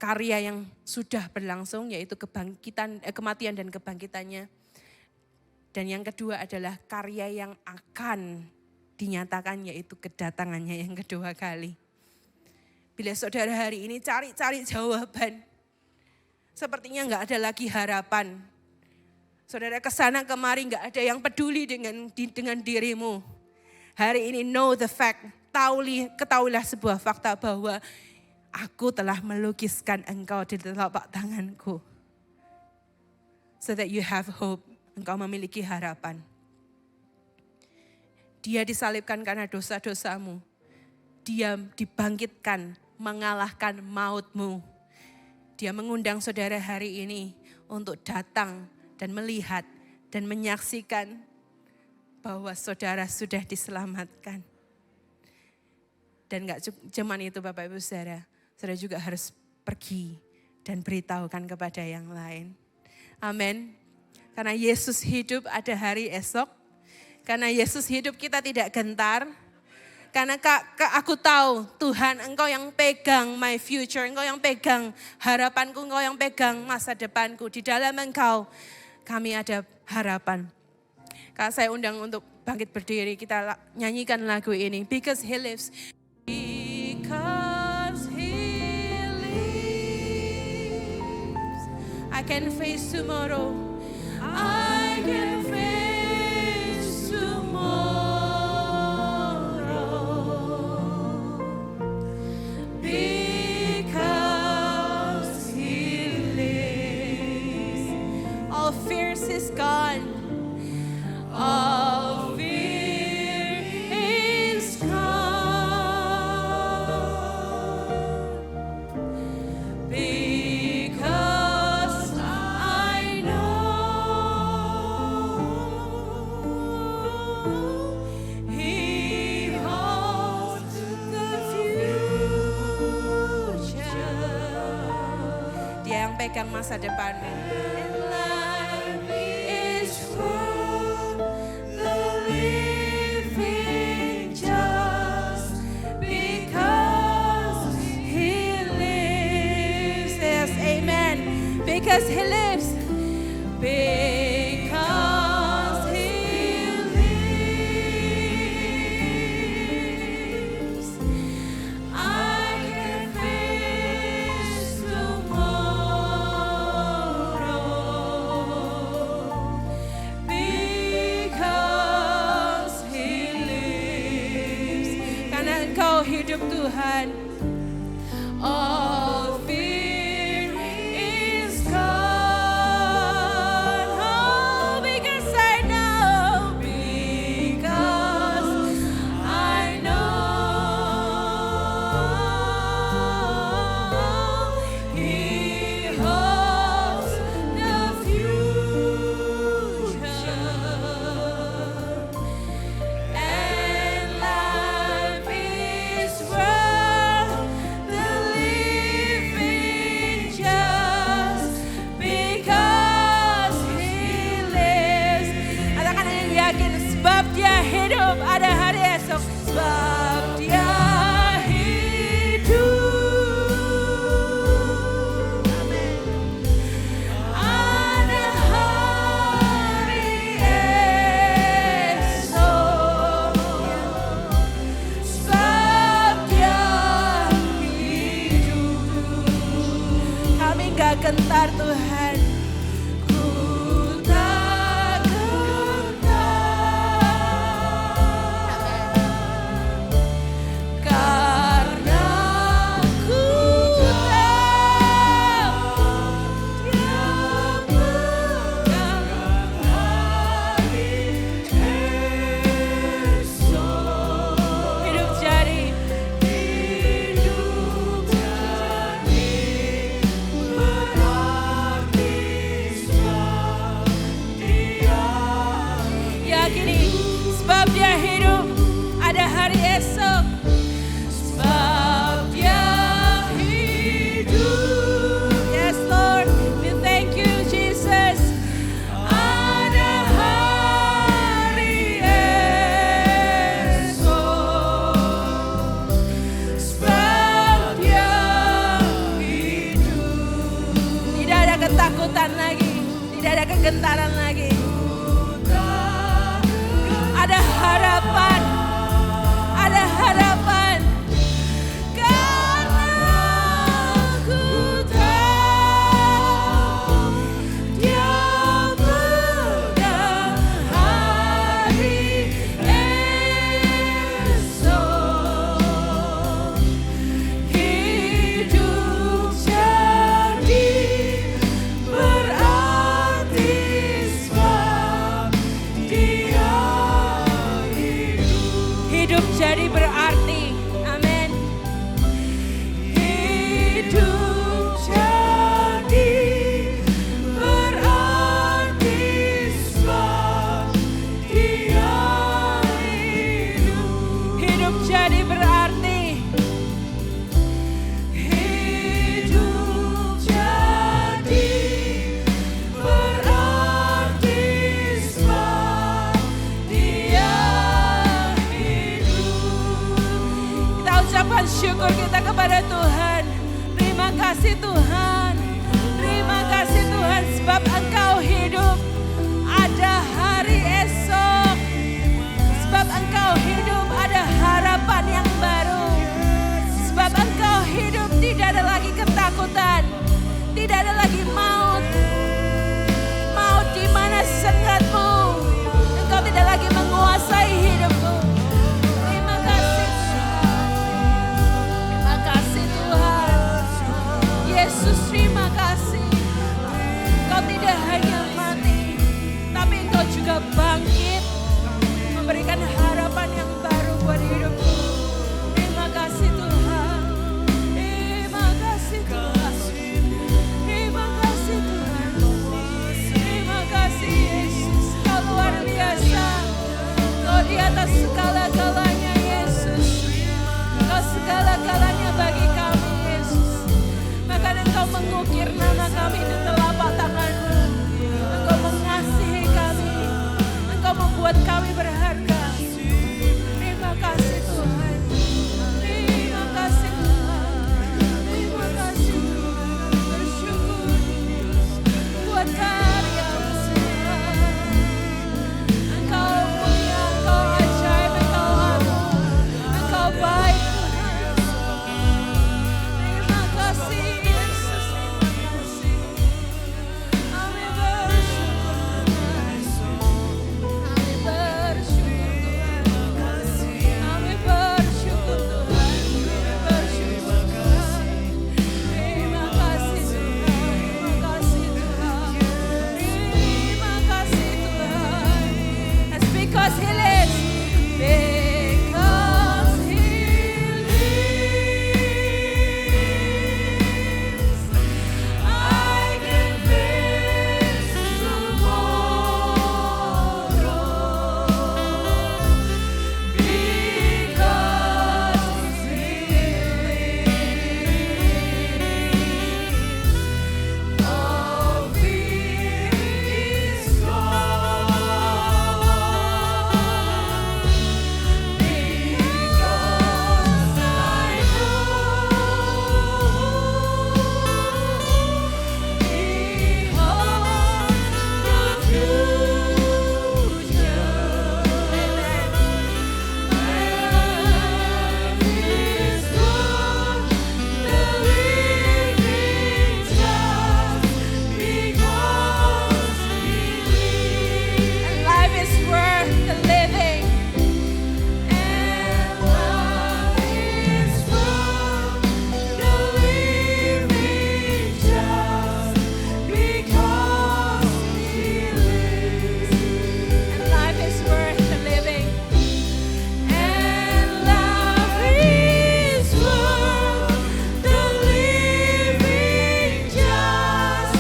karya yang sudah berlangsung, yaitu kematian dan kebangkitannya. Dan yang kedua adalah karya yang akan dinyatakan, yaitu kedatangannya yang kedua kali. Bila saudara hari ini cari-cari jawaban, sepertinya nggak ada lagi harapan. Saudara kesana kemari nggak ada yang peduli dengan dirimu. Hari ini know the fact, ketahuilah sebuah fakta bahwa aku telah melukiskan engkau di telapak tanganku. So that you have hope, engkau memiliki harapan. Dia disalibkan karena dosa-dosamu. Dia dibangkitkan, mengalahkan mautmu. Dia mengundang saudara hari ini untuk datang dan melihat dan menyaksikan bahwa saudara sudah diselamatkan. Dan gak cuma itu Bapak Ibu Saudara, saudara juga harus pergi dan beritahukan kepada yang lain. Amin. Karena Yesus hidup ada hari esok. Karena Yesus hidup kita tidak gentar. Karena aku tahu Tuhan engkau yang pegang my future. Engkau yang pegang harapanku. Engkau yang pegang masa depanku. Di dalam engkau kami ada harapan. Kak saya undang untuk bangkit berdiri. Kita nyanyikan lagu ini. Because He lives. Because He lives. I can face tomorrow. I can face tomorrow. Because He lives. All fears is gone. All fear is gone. Because I know He holds the future. Dia yang pegang masa depanmu. And life is worth the living just because He lives. Yes, amen. Because He lives. Because He lives. I can face tomorrow. Because He lives. Karena Engkau hidup Tuhan. All fear is gone. Oh, because I know. Because I know He holds the future. And life is worth the living just because He lives. Katakan yang yakin sebab Dia hidup ada hari esok. Sebab Dia hidup. Amin. Ada hari esok. Sebab Dia hidup. Kami gak gentar Tuhan. Ku tak gentar. Karena ku tahu Dia pegang hari esok. Hidup jadi berarti ketakutan lagi, tidak ada kegentaran lagi. Ada harapan, ada harapan. Karena ku tahu Dia menang hari esok. Hidup jadi berarti sebab Dia hidup jadi berarti. Amin. Hidup jadi berarti sebab Dia hidup. Hidup jadi berarti. Hidup jadi berarti sebab Dia kita ucapkan syukur kita kepada Tuhan. Terima kasih Tuhan. Terima kasih Tuhan sebab Engkau hidup. Ada hari esok. Sebab Engkau hidup ada harapan yang baru. Sebab Engkau hidup tidak ada lagi ketakutan. Tidak ada lagi maut. Maut di mana sengatmu. Engkau tidak lagi menguasai hidupku. Terima kasih Tuhan. Terima kasih Tuhan. Yesus terima kasih. Engkau tidak hanya mati, tapi Engkau juga bangkit. Memberikan harapan yang baru buat hidupku. Terima kasih Tuhan. Terima kasih Tuhan. Terima kasih Tuhan. Terima kasih Yesus. Kau luar biasa. Kau di atas segala-galanya Yesus. Kau segala-galanya bagi kami Yesus. Maka Engkau mengukir nama kami di telapak tangan-Mu. Engkau mengasihi kami. Engkau membuat kami berharga. Terima kasih Tuhan. Terima kasih Tuhan. Terima kasih Tuhan. Bersyukur buat karya-Mu Tuhan. Engkau mulia, Engkau ajaib, Engkau agung, Engkau baik Tuhan. Terima kasih Yesus. Kami bersyukur Tuhan. Kami bersyukur Tuhan. Kami bersyukur Tuhan. Kami bersyukur Tuhan. Terima kasih Tuhan. Terima kasih Tuhan. Terima kasih Tuhan. That's because He lives. Because He lives, I can face tomorrow. Because He lives, all fear is gone. Because I life is worth the living. And life is worth the living just because He lives. And life is worth the living. And life is worth the living just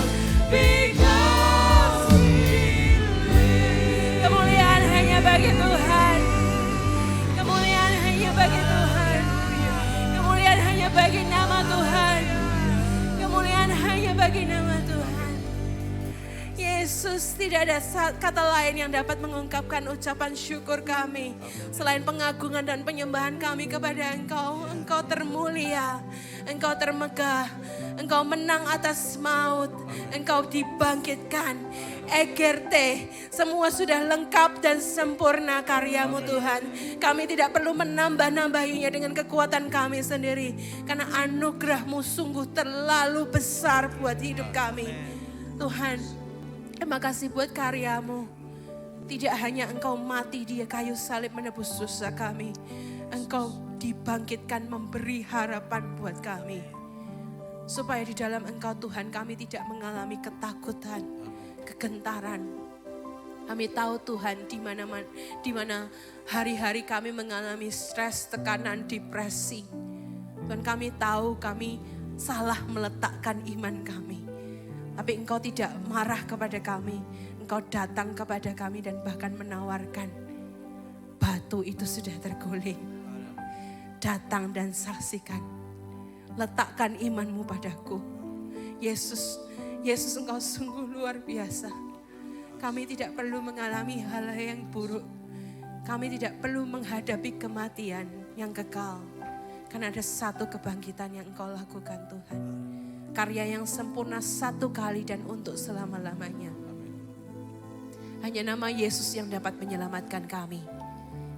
because He lives. Kemuliaan hanya bagi Tuhan. Kemuliaan hanya bagi Tuhan. Kemuliaan hanya bagi nama Tuhan. Kemuliaan hanya bagi nama Tuhan. Yesus. Yesus, tidak ada kata lain yang dapat mengungkapkan ucapan syukur kami. Selain pengagungan dan penyembahan kami kepada Engkau. Engkau termulia, Engkau termegah, Engkau menang atas maut, Engkau dibangkitkan. Egerte, semua sudah lengkap dan sempurna karyamu Tuhan. Kami tidak perlu menambah-nambahinya dengan kekuatan kami sendiri. Karena anugerah-Mu sungguh terlalu besar buat hidup kami. Tuhan, terima kasih buat karyamu. Tidak hanya Engkau mati di kayu salib menebus dosa kami. Engkau dibangkitkan memberi harapan buat kami. Supaya di dalam Engkau Tuhan kami tidak mengalami ketakutan, kegentaran. Kami tahu Tuhan di mana hari-hari kami mengalami stres, tekanan, depresi. Tuhan kami tahu kami salah meletakkan iman kami. Tapi Engkau tidak marah kepada kami. Engkau datang kepada kami dan bahkan menawarkan batu itu sudah terguling. Datang dan saksikan. Letakkan imanmu padaku. Yesus Engkau sungguh luar biasa. Kami tidak perlu mengalami hal yang buruk. Kami tidak perlu menghadapi kematian yang kekal. Karena ada satu kebangkitan yang Engkau lakukan Tuhan. Karya yang sempurna satu kali dan untuk selama-lamanya. Hanya nama Yesus yang dapat menyelamatkan kami.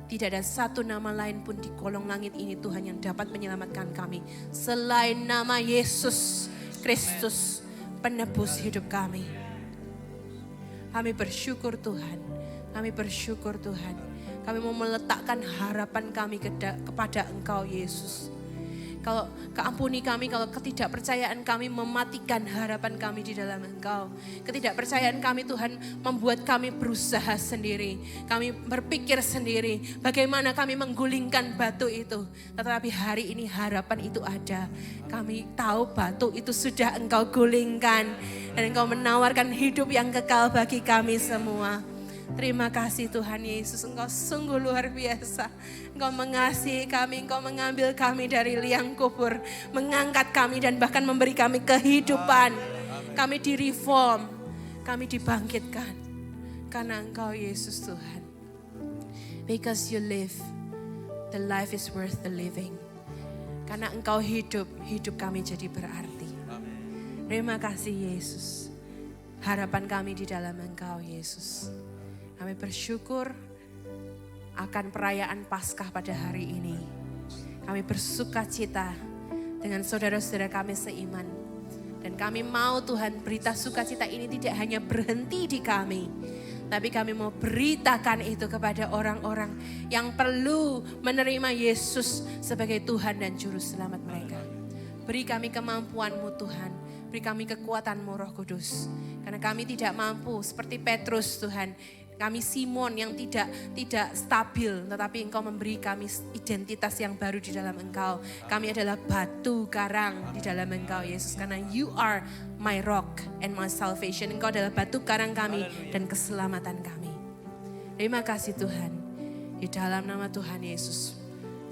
Tidak ada satu nama lain pun di kolong langit ini Tuhan yang dapat menyelamatkan kami. Selain nama Yesus Kristus, penebus hidup kami. Kami bersyukur Tuhan. Kami bersyukur Tuhan. Kami mau meletakkan harapan kami kepada Engkau Yesus. Kalau keampuni kami, kalau ketidakpercayaan kami mematikan harapan kami di dalam Engkau. Ketidakpercayaan kami Tuhan membuat kami berusaha sendiri. Kami berpikir sendiri bagaimana kami menggulingkan batu itu. Tetapi hari ini harapan itu ada. Kami tahu batu itu sudah Engkau gulingkan. Dan Engkau menawarkan hidup yang kekal bagi kami semua. Terima kasih Tuhan Yesus, Engkau sungguh luar biasa. Engkau mengasihi kami, Engkau mengambil kami dari liang kubur. Mengangkat kami dan bahkan memberi kami kehidupan. Kami direform, kami dibangkitkan. Karena Engkau Yesus Tuhan. Because you live, the life is worth the living. Karena Engkau hidup, hidup kami jadi berarti. Terima kasih Yesus. Harapan kami di dalam Engkau Yesus. Kami bersyukur akan perayaan Paskah pada hari ini. Kami bersuka cita dengan saudara-saudara kami seiman. Dan kami mau Tuhan berita sukacita ini tidak hanya berhenti di kami. Tapi kami mau beritakan itu kepada orang-orang yang perlu menerima Yesus sebagai Tuhan dan Juru Selamat mereka. Beri kami kemampuan-Mu Tuhan. Beri kami kekuatan-Mu Roh Kudus. Karena kami tidak mampu seperti Petrus Tuhan. Kami Simon yang tidak stabil, tetapi Engkau memberi kami identitas yang baru di dalam Engkau. Kami adalah batu karang di dalam Engkau Yesus, karena You are my rock and my salvation. Engkau adalah batu karang kami dan keselamatan kami. Terima kasih Tuhan. Di dalam nama Tuhan Yesus,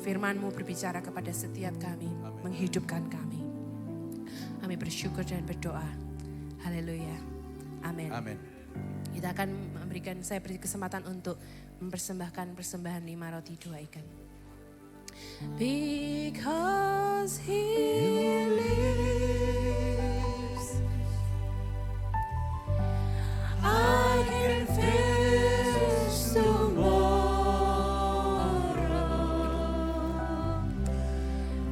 firman-Mu berbicara kepada setiap kami, menghidupkan kami. Kami bersyukur dan berdoa. Haleluya. Amin. Amin. Kita akan saya beri kesempatan untuk mempersembahkan persembahan 5 roti 2 ikan. Because He lives, I can face tomorrow.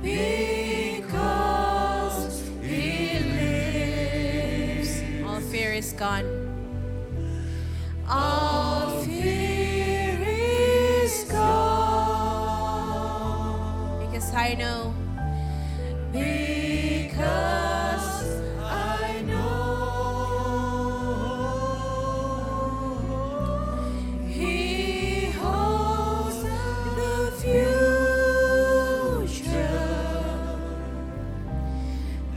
Because He lives, all fear is gone. All fear is gone. Because I know. Because I know. He holds the future.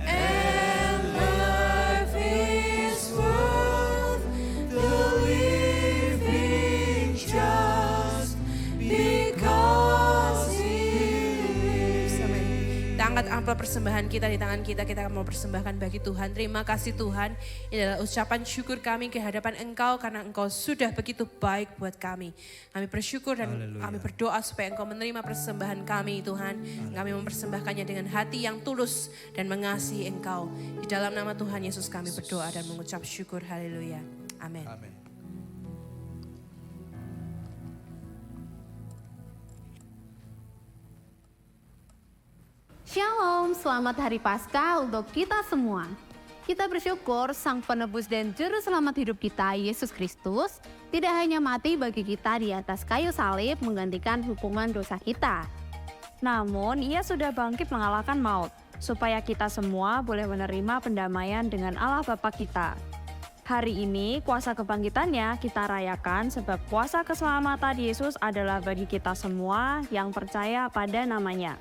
And life is worth the living just because He lives. Amen. Kita angkat botol persembahan kita di tangan kita akan mau persembahkan bagi Tuhan. Terima kasih Tuhan, ini adalah ucapan syukur kami ke hadapan Engkau karena Engkau sudah begitu baik buat kami. Kami bersyukur dan kami berdoa supaya Engkau menerima persembahan kami Tuhan. Kami mempersembahkannya dengan hati yang tulus dan mengasihi Engkau. Di dalam nama Tuhan Yesus kami berdoa dan mengucap syukur. Haleluya. Amin. Amin. Shalom, selamat Hari Paskah untuk kita semua. Kita bersyukur Sang Penebus dan Juru Selamat hidup kita, Yesus Kristus, tidak hanya mati bagi kita di atas kayu salib menggantikan hukuman dosa kita. Namun, Ia sudah bangkit mengalahkan maut, supaya kita semua boleh menerima pendamaian dengan Allah Bapa kita. Hari ini, kuasa kebangkitannya kita rayakan sebab kuasa keselamatan Yesus adalah bagi kita semua yang percaya pada namanya.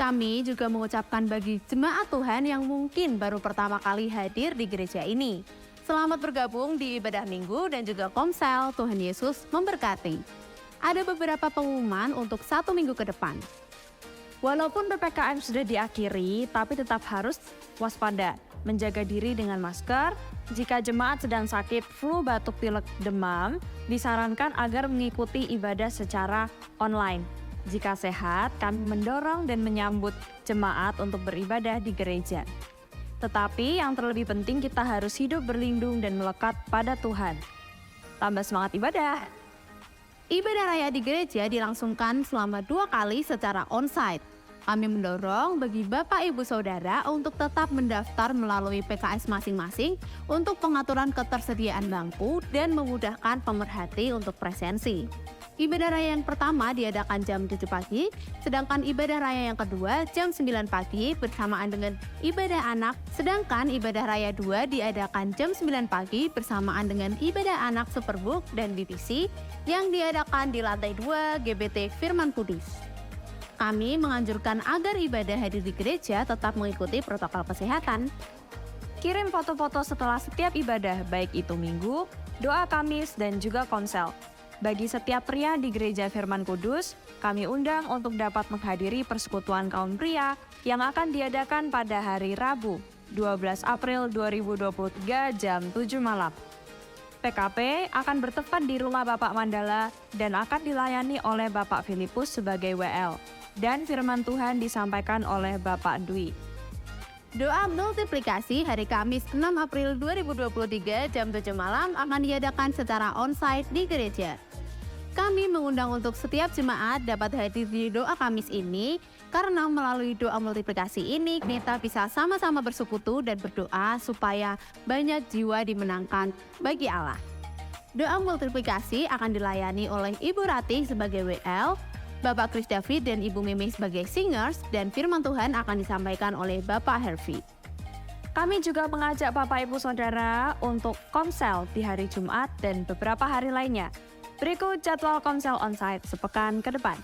Kami juga mengucapkan bagi jemaat Tuhan yang mungkin baru pertama kali hadir di gereja ini. Selamat bergabung di ibadah minggu dan juga komsel. Tuhan Yesus memberkati. Ada beberapa pengumuman untuk 1 minggu ke depan. Walaupun PPKM sudah diakhiri, tapi tetap harus waspada, menjaga diri dengan masker. Jika jemaat sedang sakit flu, batuk, pilek, demam, disarankan agar mengikuti ibadah secara online. Jika sehat, kami mendorong dan menyambut jemaat untuk beribadah di gereja. Tetapi yang terlebih penting, kita harus hidup berlindung dan melekat pada Tuhan. Tambah semangat ibadah. Ibadah raya di gereja dilangsungkan selama 2 kali secara onsite. Kami mendorong bagi Bapak Ibu Saudara untuk tetap mendaftar melalui PKS masing-masing untuk pengaturan ketersediaan bangku dan memudahkan pemerhati untuk presensi. Ibadah raya yang pertama diadakan jam 7 pagi, sedangkan ibadah raya yang kedua jam 9 pagi bersamaan dengan ibadah anak, sedangkan ibadah raya 2 diadakan jam 9 pagi bersamaan dengan ibadah anak Superbook dan BTC yang diadakan di lantai 2 GBT Firman Kudus. Kami menganjurkan agar ibadah hadir di gereja tetap mengikuti protokol kesehatan. Kirim foto-foto setelah setiap ibadah, baik itu minggu, doa Kamis, dan juga konsel. Bagi setiap pria di Gereja Firman Kudus, kami undang untuk dapat menghadiri persekutuan kaum pria yang akan diadakan pada hari Rabu, 12 April 2023 jam 7 malam. PKP akan bertempat di Rumah Bapak Mandala dan akan dilayani oleh Bapak Filipus sebagai WL. Dan firman Tuhan disampaikan oleh Bapak Dwi. Doa multiplikasi hari Kamis 6 April 2023 jam 7 malam akan diadakan secara onsite di gereja. Kami mengundang untuk setiap jemaat dapat hadir di doa Kamis ini karena melalui doa multiplikasi ini kita bisa sama-sama bersekutu dan berdoa supaya banyak jiwa dimenangkan bagi Allah. Doa multiplikasi akan dilayani oleh Ibu Ratih sebagai WL, Bapak Chris David dan Ibu Mimi sebagai singers, dan firman Tuhan akan disampaikan oleh Bapak Hervey. Kami juga mengajak Bapak Ibu Saudara untuk komsel di hari Jumat dan beberapa hari lainnya. Berikut jadwal komsel onsite sepekan ke depan.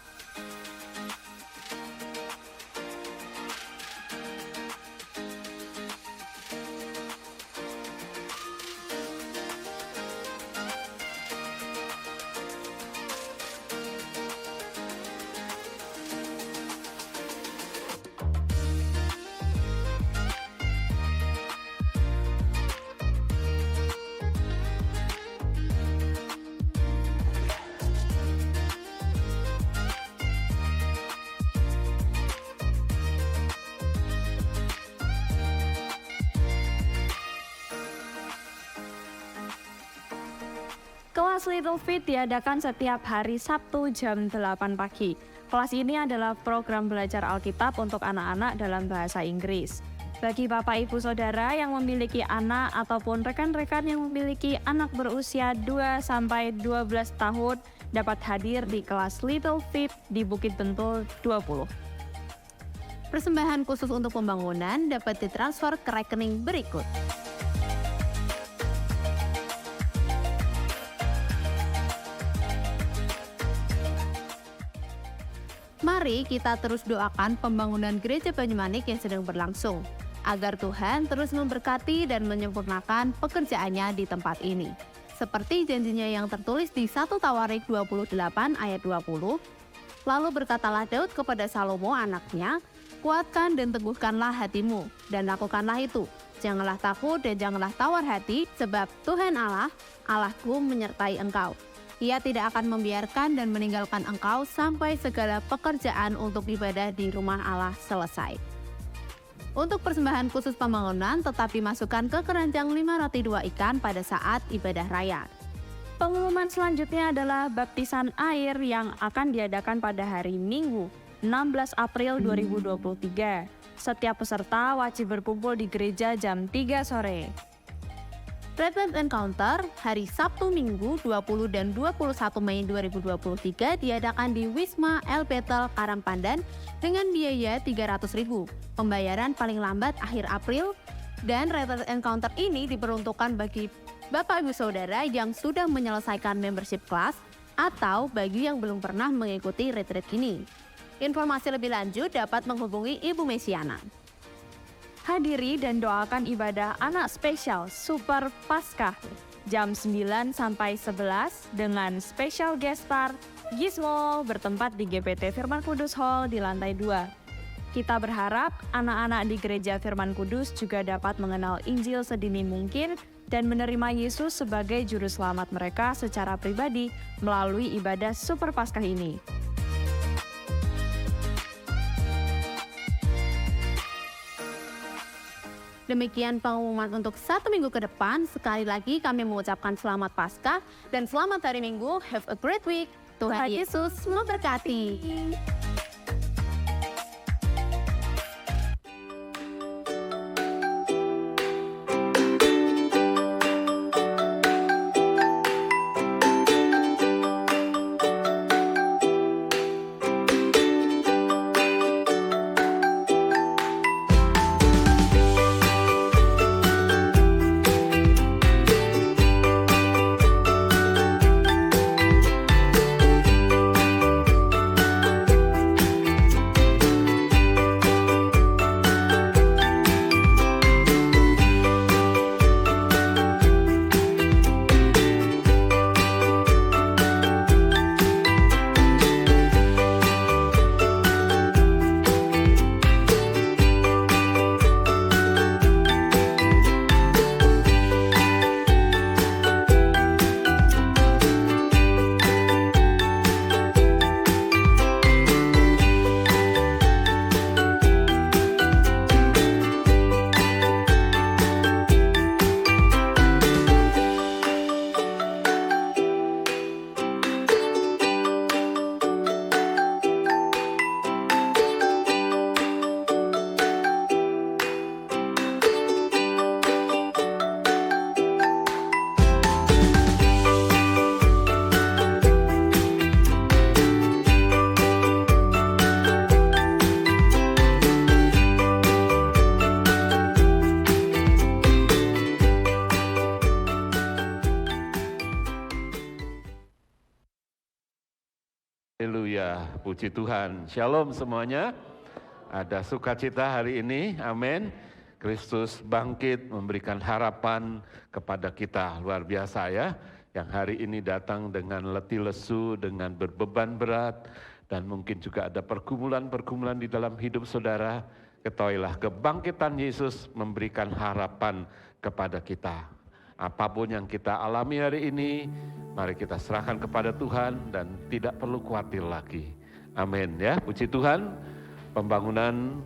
Kelas Little Fit diadakan setiap hari Sabtu jam 8 pagi. Kelas ini adalah program belajar Alkitab untuk anak-anak dalam bahasa Inggris. Bagi Bapak Ibu Saudara yang memiliki anak ataupun rekan-rekan yang memiliki anak berusia 2-12 tahun dapat hadir di kelas Little Fit di Bukit Bentul 20. Persembahan khusus untuk pembangunan dapat ditransfer ke rekening berikut. Mari kita terus doakan pembangunan Gereja Banyumanik yang sedang berlangsung, agar Tuhan terus memberkati dan menyempurnakan pekerjaannya di tempat ini. Seperti janjinya yang tertulis di 1 Tawarik 28 ayat 20, lalu berkatalah Daud kepada Salomo anaknya, kuatkan dan teguhkanlah hatimu, dan lakukanlah itu. Janganlah takut dan janganlah tawar hati, sebab Tuhan Allah, Allahku menyertai engkau. Ia tidak akan membiarkan dan meninggalkan engkau sampai segala pekerjaan untuk ibadah di rumah Allah selesai. Untuk persembahan khusus pembangunan tetap dimasukkan ke keranjang 5 roti 2 ikan pada saat ibadah raya. Pengumuman selanjutnya adalah baptisan air yang akan diadakan pada hari Minggu, 16 April 2023. Setiap peserta wajib berkumpul di gereja jam 3 sore. Retreat Encounter hari Sabtu Minggu 20 dan 21 Mei 2023 diadakan di Wisma El Betel Karangpandan dengan biaya Rp300.000. Pembayaran paling lambat akhir April, dan Retreat Encounter ini diperuntukkan bagi Bapak Ibu Saudara yang sudah menyelesaikan membership kelas atau bagi yang belum pernah mengikuti retreat ini. Informasi lebih lanjut dapat menghubungi Ibu Mesiana. Hadiri dan doakan ibadah anak spesial Super Paskah jam 9 sampai 11 dengan special guest star Gizmo bertempat di GPT Firman Kudus Hall di lantai 2. Kita berharap anak-anak di Gereja Firman Kudus juga dapat mengenal Injil sedini mungkin dan menerima Yesus sebagai juru selamat mereka secara pribadi melalui ibadah Super Paskah ini. Demikian pengumuman untuk 1 minggu ke depan. Sekali lagi kami mengucapkan selamat Paskah dan selamat hari Minggu. Have a great week. Tuhan Yesus memberkati. Haleluya, puji Tuhan. Shalom semuanya. Ada sukacita hari ini, amin. Kristus bangkit memberikan harapan kepada kita, luar biasa ya. Yang hari ini datang dengan letih lesu, dengan berbeban berat, dan mungkin juga ada pergumulan-pergumulan di dalam hidup saudara. Ketahuilah kebangkitan Yesus memberikan harapan kepada kita. Apapun yang kita alami hari ini, mari kita serahkan kepada Tuhan dan tidak perlu khawatir lagi. Amin ya, puji Tuhan. Pembangunan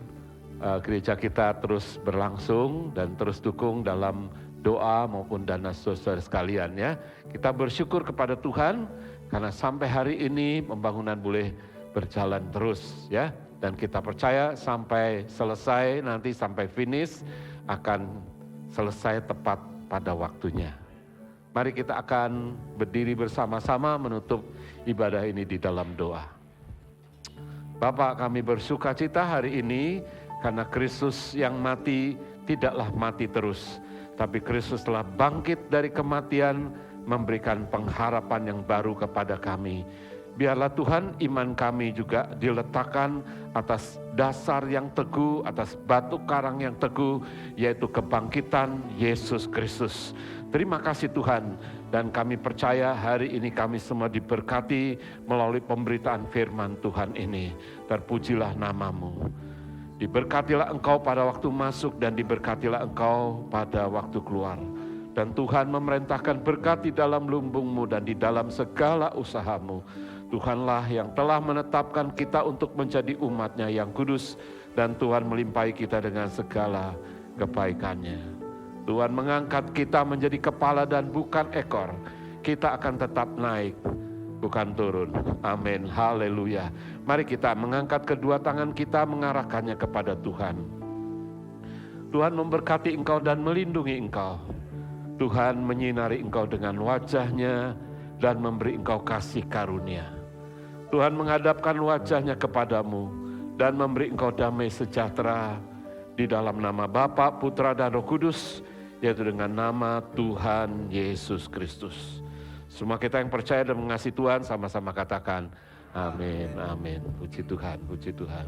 gereja kita terus berlangsung dan terus dukung dalam doa maupun dana saudara sekalian ya. Kita bersyukur kepada Tuhan karena sampai hari ini pembangunan boleh berjalan terus ya. Dan kita percaya sampai selesai nanti sampai finish akan selesai tepat pada waktunya. Mari kita akan berdiri bersama-sama menutup ibadah ini di dalam doa. Bapa, kami bersuka cita hari ini karena Kristus yang mati tidaklah mati terus, tapi Kristus telah bangkit dari kematian memberikan pengharapan yang baru kepada kami. Biarlah Tuhan iman kami juga diletakkan atas dasar yang teguh, atas batu karang yang teguh, yaitu kebangkitan Yesus Kristus. Terima kasih Tuhan, dan kami percaya hari ini kami semua diberkati melalui pemberitaan firman Tuhan ini. Terpujilah namamu. Diberkatilah engkau pada waktu masuk dan diberkatilah engkau pada waktu keluar. Dan Tuhan memerintahkan berkat di dalam lumbungmu dan di dalam segala usahamu. Tuhanlah yang telah menetapkan kita untuk menjadi umat-Nya yang kudus, dan Tuhan melimpahi kita dengan segala kebaikannya. Tuhan mengangkat kita menjadi kepala dan bukan ekor. Kita akan tetap naik, bukan turun. Amin, haleluya. Mari kita mengangkat kedua tangan kita, mengarahkannya kepada Tuhan. Tuhan memberkati engkau dan melindungi engkau. Tuhan menyinari engkau dengan wajah-Nya dan memberi engkau kasih karunia. Tuhan menghadapkan wajah-Nya kepadamu dan memberi engkau damai sejahtera di dalam nama Bapa, Putra, dan Roh Kudus, yaitu dengan nama Tuhan Yesus Kristus. Semua kita yang percaya dan mengasihi Tuhan sama-sama katakan amin, amin. Puji Tuhan, puji Tuhan.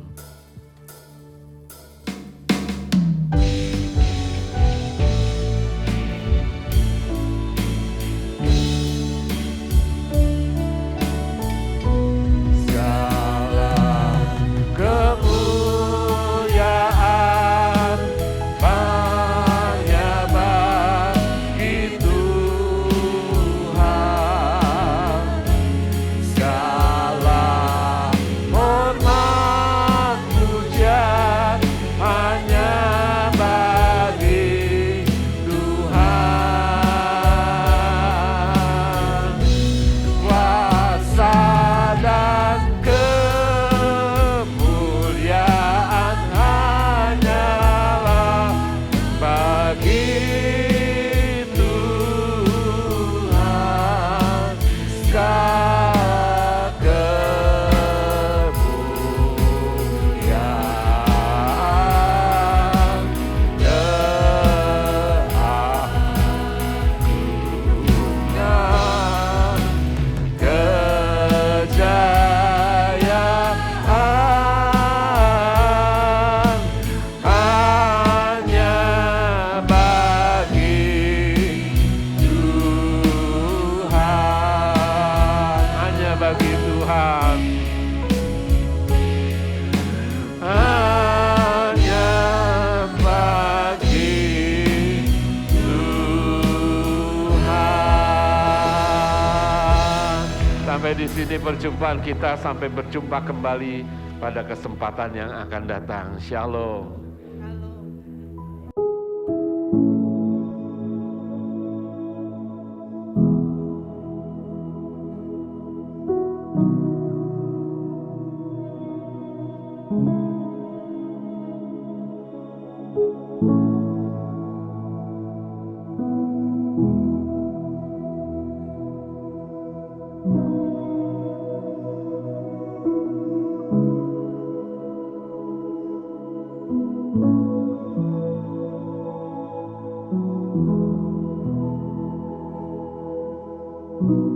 Sampai di sini perjumpaan kita, sampai berjumpa kembali pada kesempatan yang akan datang. Shalom. you.